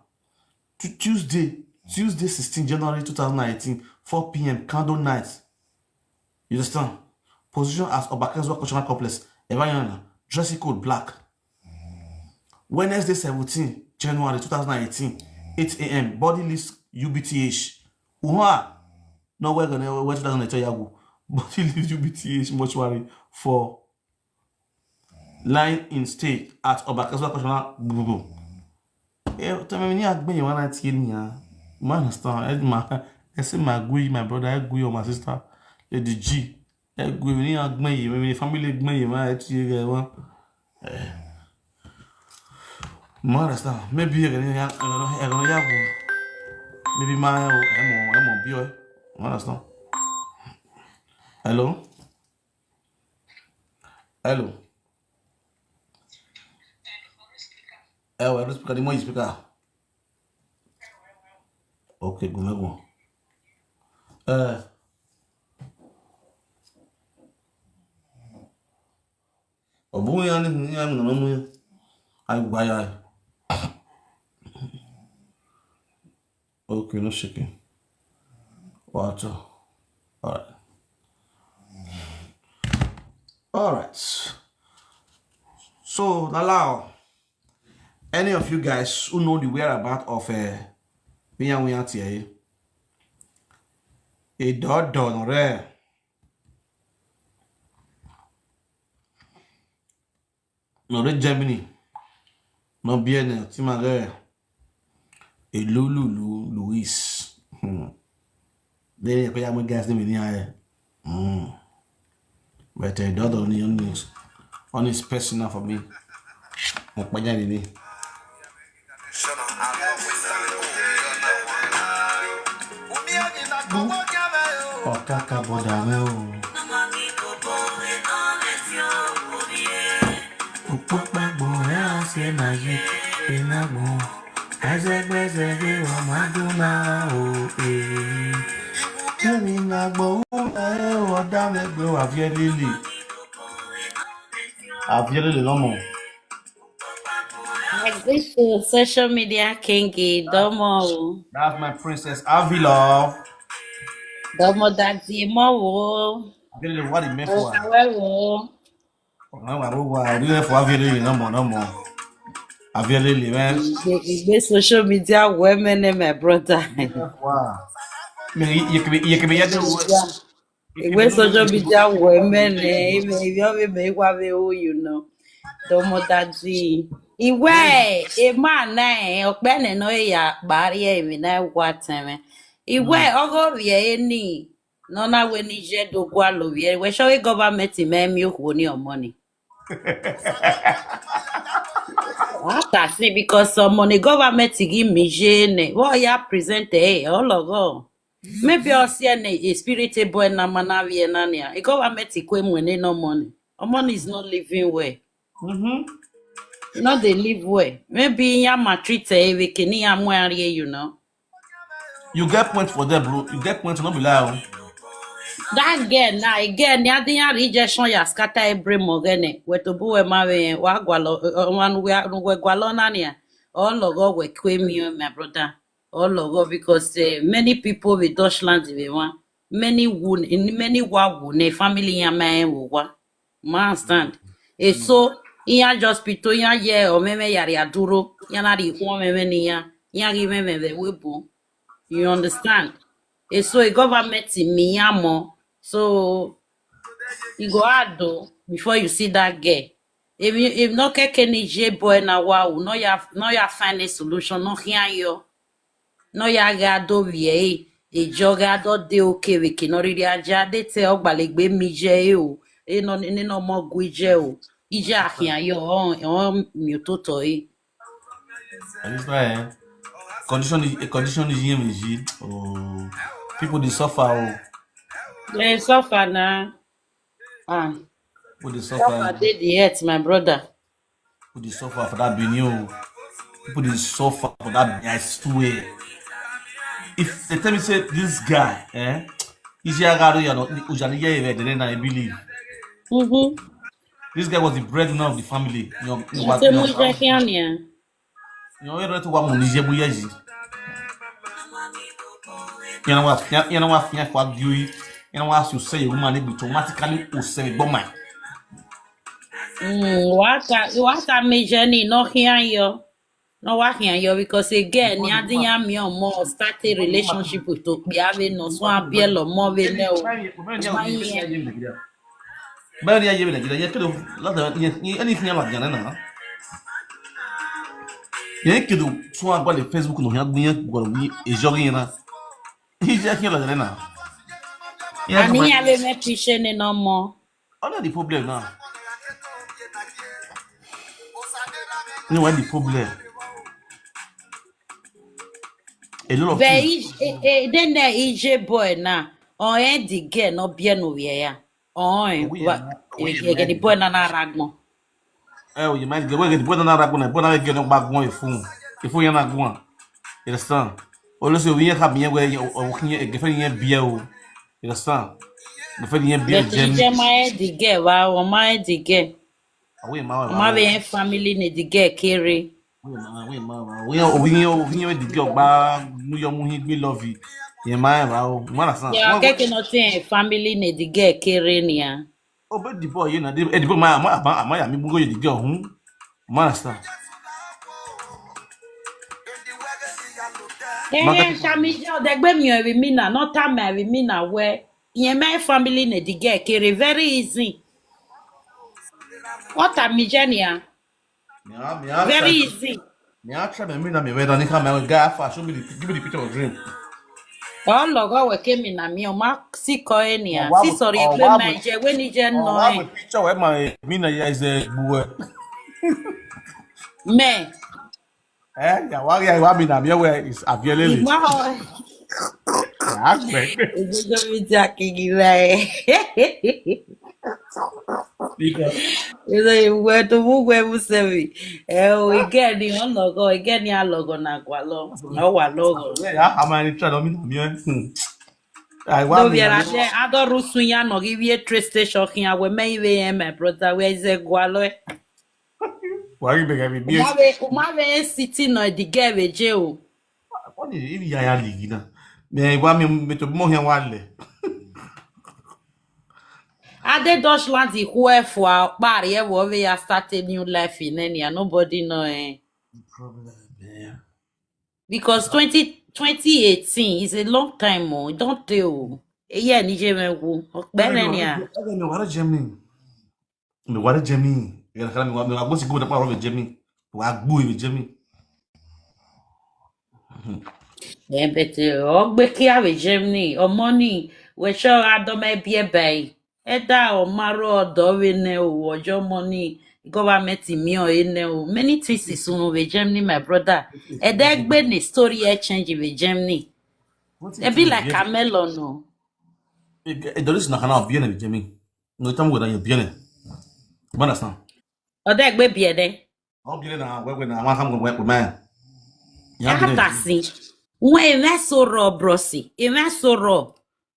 Tuesday 16 January 2018, 4 p.m. candle night. You understand? Position as Obakazwa Cultural Complex. Evanyana. Dressing code black. Wednesday 17 January 2018, 8 a.m. Body list UBTH. Uha. No, we're gonna wait 2018 yagu. Body list UBTH mortuary for lying in state at Obakaso Koshona Bubu. Tell me, I been you want to man, understand? I say my brother, I agree, or my sister, Lady G. I agree, we need family, man, man, understand? Maybe you're gonna maybe my I'm on beer. Understand? Hello? Hello? Well, let's speak the more you speaker. Okay, go. Obu ya ni ya no mu ai gba ya. Okay, no shaking. Water. All right. So, Lala, any of you guys who know the whereabouts of a dot don rare. No de Germany. No bien timare. A Lulu Louis. They pay my gas name in here. But a dot on his personal for me. Kaka bodame o. Upokpa bo ya se na yi inago. Azebezebe wa maduna o e. Kemi na gbo o da me gbe wa Avielele no more. Like this social media kingy, domo. That's my princess Avi love. Domo daddy mo. Avielele what it meant for. However, We left for Avielele no more. Avielele man. the social media women and my brother. Wow. You can be The social media women, you know. Domo daddy. Iwe, man, okbene no ya barrier mi na wateme. Iwe ogo vie ni no na we ni je do gwa lo vie. We show government me mi owo ni money. What say because some money government give me jene. What ya present all of maybe I see a spirit boy na mana vie na nia. A government kwe mwene no money. Money is not living well. Not they live well. Maybe ya matreat we can ya mwari, you know. You get point for them, bro. You get point to not be lie. That girl now again, ya dinya rejection ya scatter every mogene. We to buwe mawe wa gwalo one we gwalo na nia. All logo we kwemi my brother. All logo because many people with Deutschland we want. Many wound in many ne family ya man wa. Man stand. So iya just pito ya ye o meme yari aduro ya na ri ho meme ni ya ri meme the webo. You understand? So a government in Myanmar, so you go out though before you see that girl. If no any J boy na wow, no ya find a solution, no here yo, no ya gado vie, a jogado de okay we can already aja de te ogbalegbe mi je o, no more guije o, ija here yo on mutoto That's right. Condition is here. Oh, people they suffer. They suffer now. People they suffer. They the hurt, my brother. People they suffer for that benew. People they suffer for that. I swear. If they tell me say this guy, is here I believe. This guy was the breadwinner of the family. You know what you know what you say woman be automatically say bomb. What me journey no here yo. No what here yo because again ya dinya me more start a relationship with to be having no so appeal or more we know. But yeah, you could have anything like that. You could do so about the Facebook no have me is jogging na. He's just here like that now. Yeah, Ani but ave me piche ni no more. all the problem now. You know what the problem? A lot of things. Then the EJ boy na. On the girl no bien no ya. On We what are the boy na ragmo. oh, you might get away with one another when I get back one phone. If we are not going, it's son. Also, we have me where you're working a different beer. It's son. The funny beer, But Jim. EJ my the girl wa o my the girl. Away, Ma be family ni the girl carry. we are the girl by New York, we love you. Yeah, my what son. Yeah, keke nothing family ni the girl carry ni ya. Oh, but the boy, you know, the boy, my, I'm going to the girl home. Master. Shamijo, the gbe mi evi mina, not time evi mina where ye my family ne the girl carry very easy. What am Mijania? Very easy. Me I try me na me we don't come my guy for show me give me the picture of dream. All logo we came in a me o ma si ko enia. Si sorry e play my je we ni je no I have a picture where my mina is a boy. me. Yeah, why me na me where is available. Ma ho. Aspect. Is go mi jacking right. Is we to mu we mu sevi. We get the on logo, we get ni logo na gwalo. No wa logo. Yeah, how many try to me. I No, want we me. are there. Adulterous ya no give you train station here. We may even my brother. Where is the gwalo? Why you make me be? Umave sitting on the girl with jail. What is it? Yeah, yeah, me want me to more here one. Ade Deutschland is where for barrier where we are starting new life in any nobody know Problem, yeah. because 2018 is a long time more. Don't tell. Yeah, Nije mengu. Benenia. Me what Germany. Me what Germany. You can me what go go the power of Germany. Wa gbu with Germany. But Becky with Germany or money. We sure I don't may be a bay. Eda or maro dovine or your money. Government in me or in many things is soon with Germany, my brother. A deck been a story change with Germany. It be like a melon, no. There is not enough bien with Germany. No time with you bien. Understand? Or that baby a day. How bien na we na want come with man. Atasi. When I so raw, brossy. If I so raw.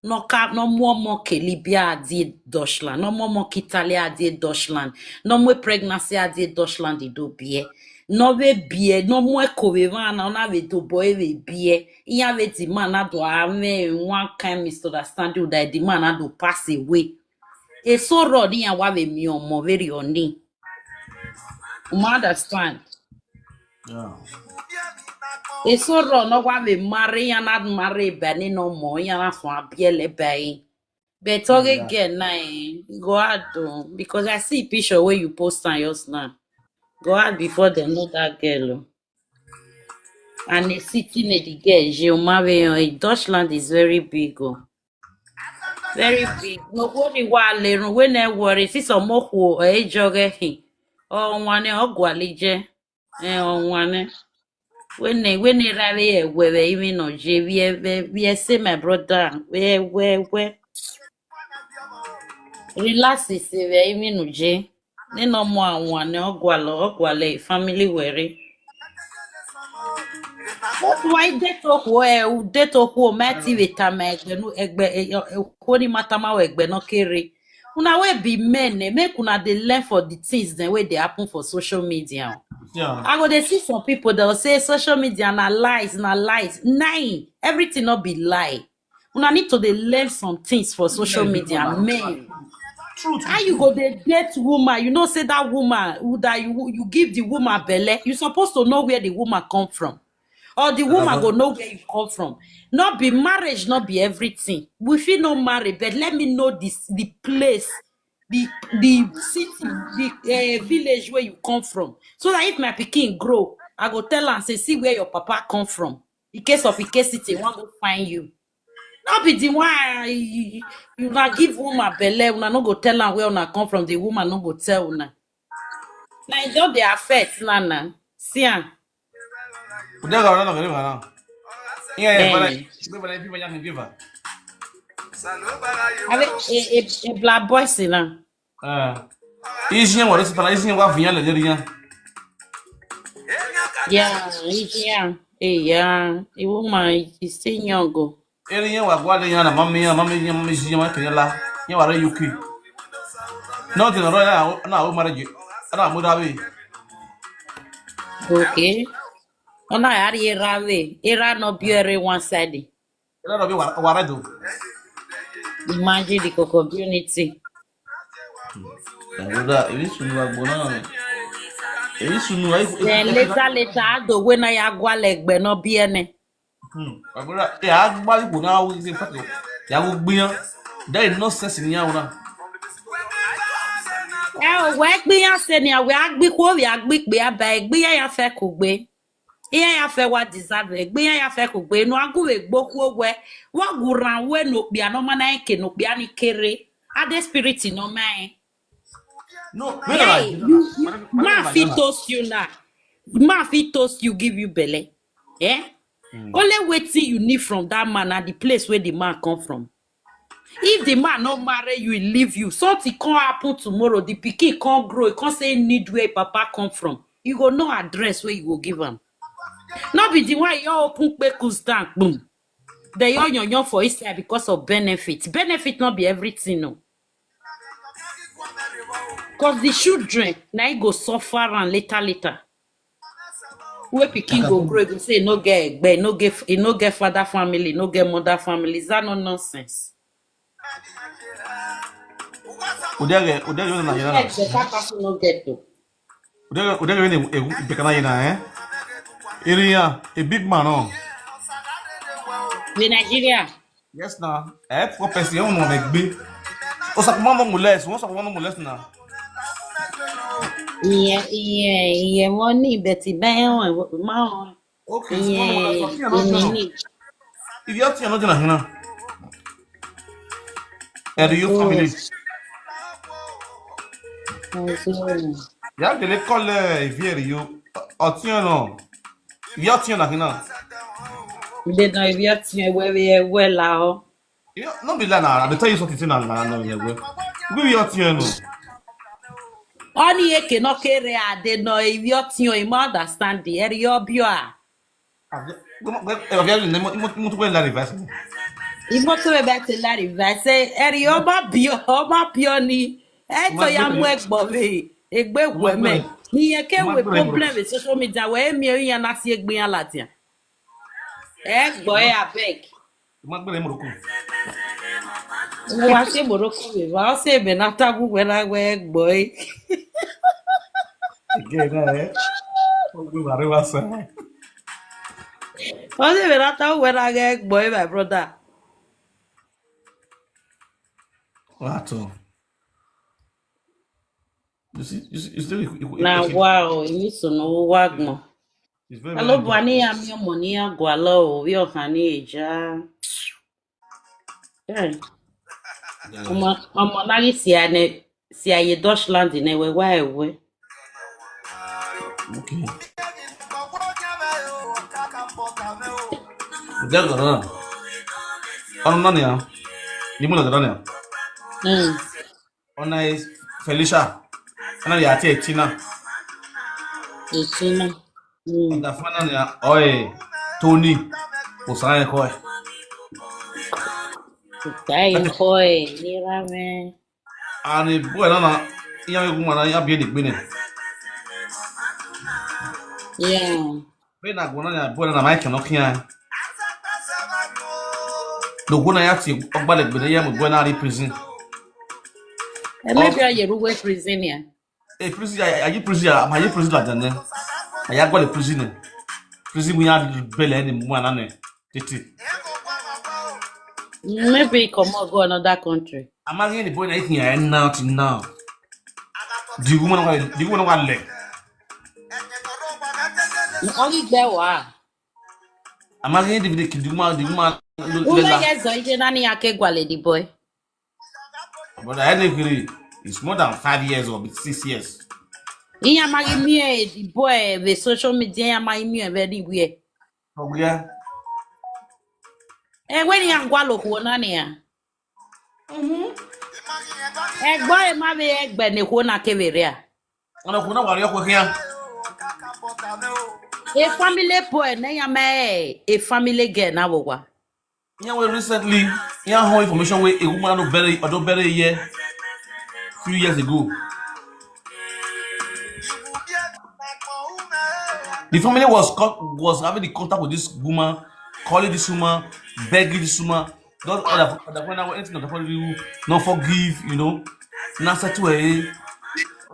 No cap, no more Kelibia di Deutschland, no more Italia di Deutschland, no more pregnancy di Deutschland di do bie. No be bie, no more Korean, no na ve to boy ve bie. Iya ve di man na do ame one kind misunderstanding that the man na do pass away. E so raw di ya wa ve mi omo very oni. Understand? Yeah. It's so wrong. No one will marry and not marry Benny no more. You know, for a biele bay. But talk again, go out because I see picture where you post on yours now. Go out before they know that girl. And the city in the girl, in Deutschland is very big. Very big. Nobody want when I worry. See some more who a jogger. Oh, one or gualije. Oh, one. When they rally where even no JV, we say my brother, where, relax is even no J. Then no more one, no guale, family worry. That's why they talk well, they talk who motivate no egbe, matama egbe no carry. Una we be men, make una they learn for the things the way they happen for social media. Yeah. I go they see some people that will say social media na lies, na lies. Nine, everything not be lie. Una need to they learn some things for social media, men. How you go they date woman? You know, say that woman who that you give the woman belly. You supposed to know where the woman come from, or the woman go know where you come from. Not be marriage, not be everything. We feel no marry, but let me know this the place the city, the village where you come from. So that if my pikin grow, I go tell am say, see where your papa come from. In case of Ike City, one go find you. Not be the one you not give woman belle, una no go tell am where una come from. The woman no go tell una. Now it don't dey affect nana. See am. Udah gak orang nggak iya pada Eh. people yang give Avec a black boy c'est là. Isinya wala sipala isinya wa vinya le dia. Yeah. Yeah. A woman is still young. Elinya wa gwa le yana mami isinya ma kenya nya wala UK. No te no na o marriage. Ana mu dawe. Okay. Ona yari erawe. Era no biere one side. Era no bi wara do. Imagine the community. Udah ini sunu agbona. Ini sunu ai. Then later ado we na ya gwa legbe no biene. Agora ya agba ipo na wo se fato. Ya wo gbiyan. There is no sense in ya una. We gbiyan se ni we agbi ko we agbi pe aba gbiyan ya fe ko gbe. Iye ya fe wa deserve gbiyan ya fe ko gbe no agu we gboku we wa guran we no bia no mana nke no bia ni kere. Ade spirit no man. No, Hey, man fit toast you now. Man fit toast you, give you belly. Yeah? Only waiting you need from that man at the place where the man come from. If the man not marry you, he leave you. Something can't happen tomorrow. The pikin can't grow. He can't say need where papa come from. You go no address where you go give him. Not be the one you open pekus down. Boom. They all yon for his side because of benefit. Benefit not be everything, no. Because the children now go suffer and later. Where pikin go grow, go say no get no get father family, no get mother family. Is that no nonsense? Udah na yana. The papa no get to. Udah ni bekana yana Area a big man on. The Nigeria. Yes na. For person you no make big. Osa kuma mo molest na. Yeah, money, Betty Bayon, ma. Okay, Yeah, if you are not gonna and you family. Ya de l'école vieux you otien if you are not gonna. they know if you're seeing where we are well out. No be la I tell you something na no here we otien no. Only iye-eki no kere ade no if you're seeing you understand the area bio. Muito bem lá reverse. Imo to be better la reverse area ma bio ni. To ya mu egbo we. Egbe weme. Ni iye-eki we problem with social media we mi yan na si egbe yan latia. Egbo abeg. Magbere Morocco. Wa se Morocco we wa se be na tagu we na we egbo. Again we are reverse. Wa se be na tagu we na egbo my brother. What? You still Na wow, you so no wagmo. Hello bwani ya mi omoni ya gwalo o yo hani eja. Eh. Omo nagi si aye Deutschland ne we wa ewe. Okay. Dagolden. Nania. Ni mo na Ona is Felicia. Ana ya ati China. China. Da fana ya oi Tony. Osana ko. Tai hoi ni rame. Ani buena na iya ku mana ya bi de gbe ne. Yeah. Be na gona ya buena na mai kan okian. Do gona ya ti ogba de gbe ya mo buena ri prison. Maybe I ruwe prison ya. Prison ya prison ya ma prison la dan ne. Aya gba le prison ne. Prison mu ya bele ni mu ana ne. Titi. Maybe come go another country. I'm asking the boy that here now till now. The woman got leg. Only there wa. I'm asking the woman Uma yezo ije nani yake gwale the boy. but I agree. It's more than 5 years or 6 years. Iya magi mie the boy the social media ya magi mie very weird. Oh yeah. When you gwalo ko nani ya. Boy ma be egbe ne ko na kevere a. Ona kuna wali ko here. A family boy na ya me a family girl na wo. Yeah, well, recently, yeah, how information where a woman no bury or don't bury a year, few years ago. The family was having the contact with this woman, calling this woman, begging this woman, not other anything of the family, not forgive, you know, not settle away.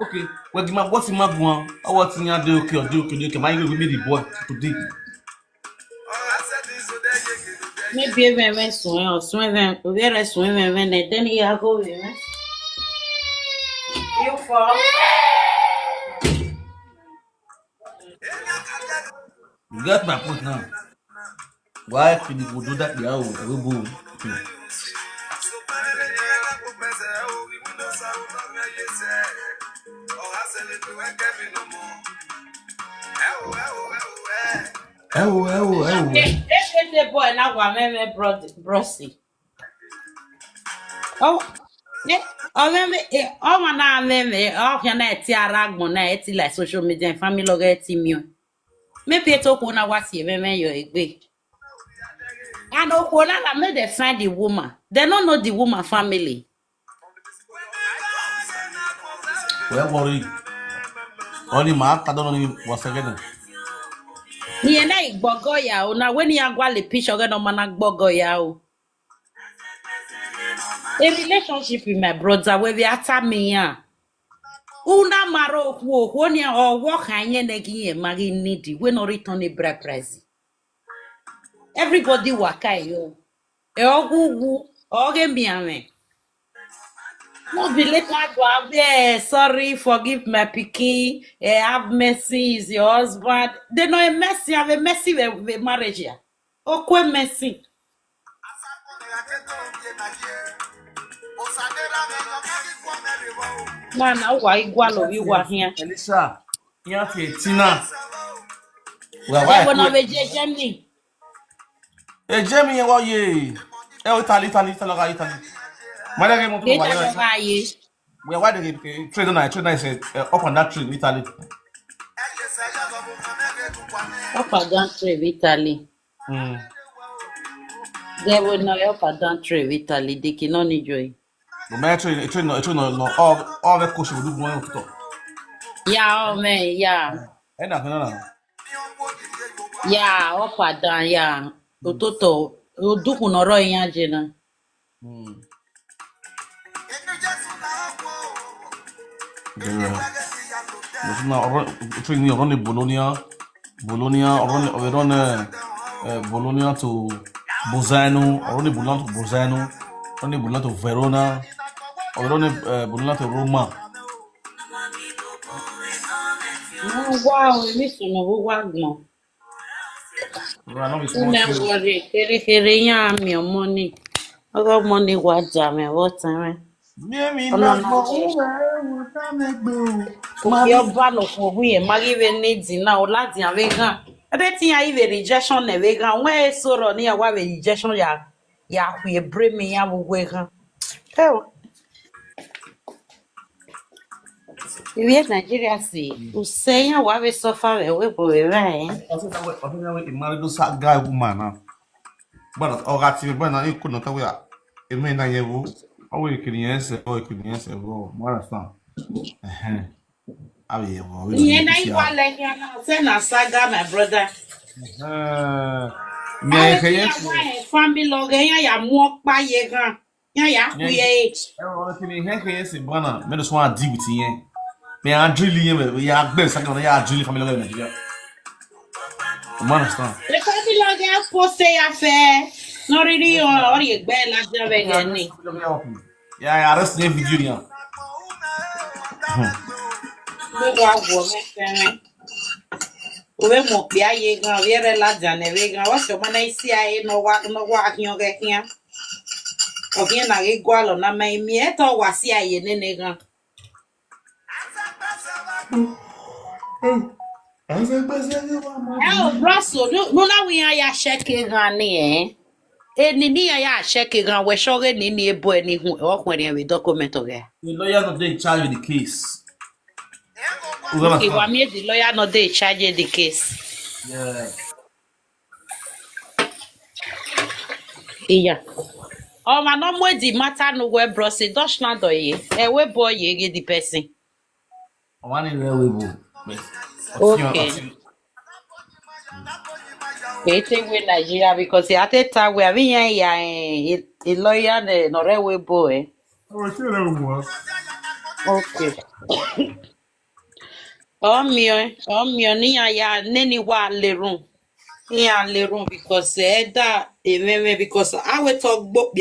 Okay, well, the man, what's in my one? I what's in your do okay, my you with me the boy today. Maybe even swim, very swim, and then he go in. You fall. You got my point now. Why can you do that? Yeah, we boom. The boy now wa me brossy. Oh, yeah. Oh, man, me. Oh, can I tell Ragmon? I like social media and family log team. Maybe it's okay now. What's your me your egg? I know Kola made they find the woman. They don't know the woman family. Well, worry. Only Mark, I don't know what's again. Ni na igbogo ya o na when you gwa le picture get no man agbogo ya o. A relationship with my brother where we ata me ya. Una maro okwu oni owo kan yen na gi yen mari need we no return a bride price. Everybody waka yo. E ogugu oge mi ame. No be later go sorry, forgive my pikin. Have mercy is your husband. They know a mercy, have a mercy with marriage here. Okay, mercy. Man, why igual you were here? Elisa, you have Tina. Well, why not be Jamie? Jamie, what ye? Italy. Mother game of well, why did it trade on I said up on that tree in Italy? Up and down trade Italy. They will not up and down trade Italy. They cannot enjoy. No matter no all the coach will do one to talk. Yeah, oh man, yeah. Yeah, up and down, yeah. Toto, you do no roya jena. Training on Bologna, Bologna to Bolzano, only Bologna to Bolzano, only Bologna to Verona, or only Bologna to Roma. Oh, wow, listen, no. Me money. I got money, what damn it, what time? Your value for we even needs now, lads and vegan. I don't think I even rejection the vegan. Where so near why rejection ya we bring me ya vegan. Hell, if Nigeria see, who say why we suffer away for a right? I think married to guy woman. But all got to be born, you couldn't tell where it may not you. Oh, you can answer, Marathon. Yeah, send a saga, my brother. Family log, ya walk by ye. Yeah, we everything Bana, made us want to deal with you. May I drill you? We are best. I can drill family. Marathon. The family log, post say affair. Not really, or you bear like the vegan. Yeah, arrest the video. Mo wa wo me fere. Owe mo bia ye gan viere la jane we gan wa so mana isi ai no wa hion ge kian. O bien na ge gwalo na mai mi e to wa si ai ne gan. Oh, Russell, no na we ya check gan ni ni ya check gan we sure ni ebo ni hu o kwere we document o ge. The lawyer not in charge with the case. Okay, wa me the lawyer no dey charge the case. Yeah. Iya. Oh, ma no mo di matter no we bro say Deutschland o ye. We boy ye get the person. One in the way, Okay. They with Nigeria because at that time we have a lawyer no we boy. Okay. Oh mio ni ya neni wa le room. Ni ya le room because that because I will talk book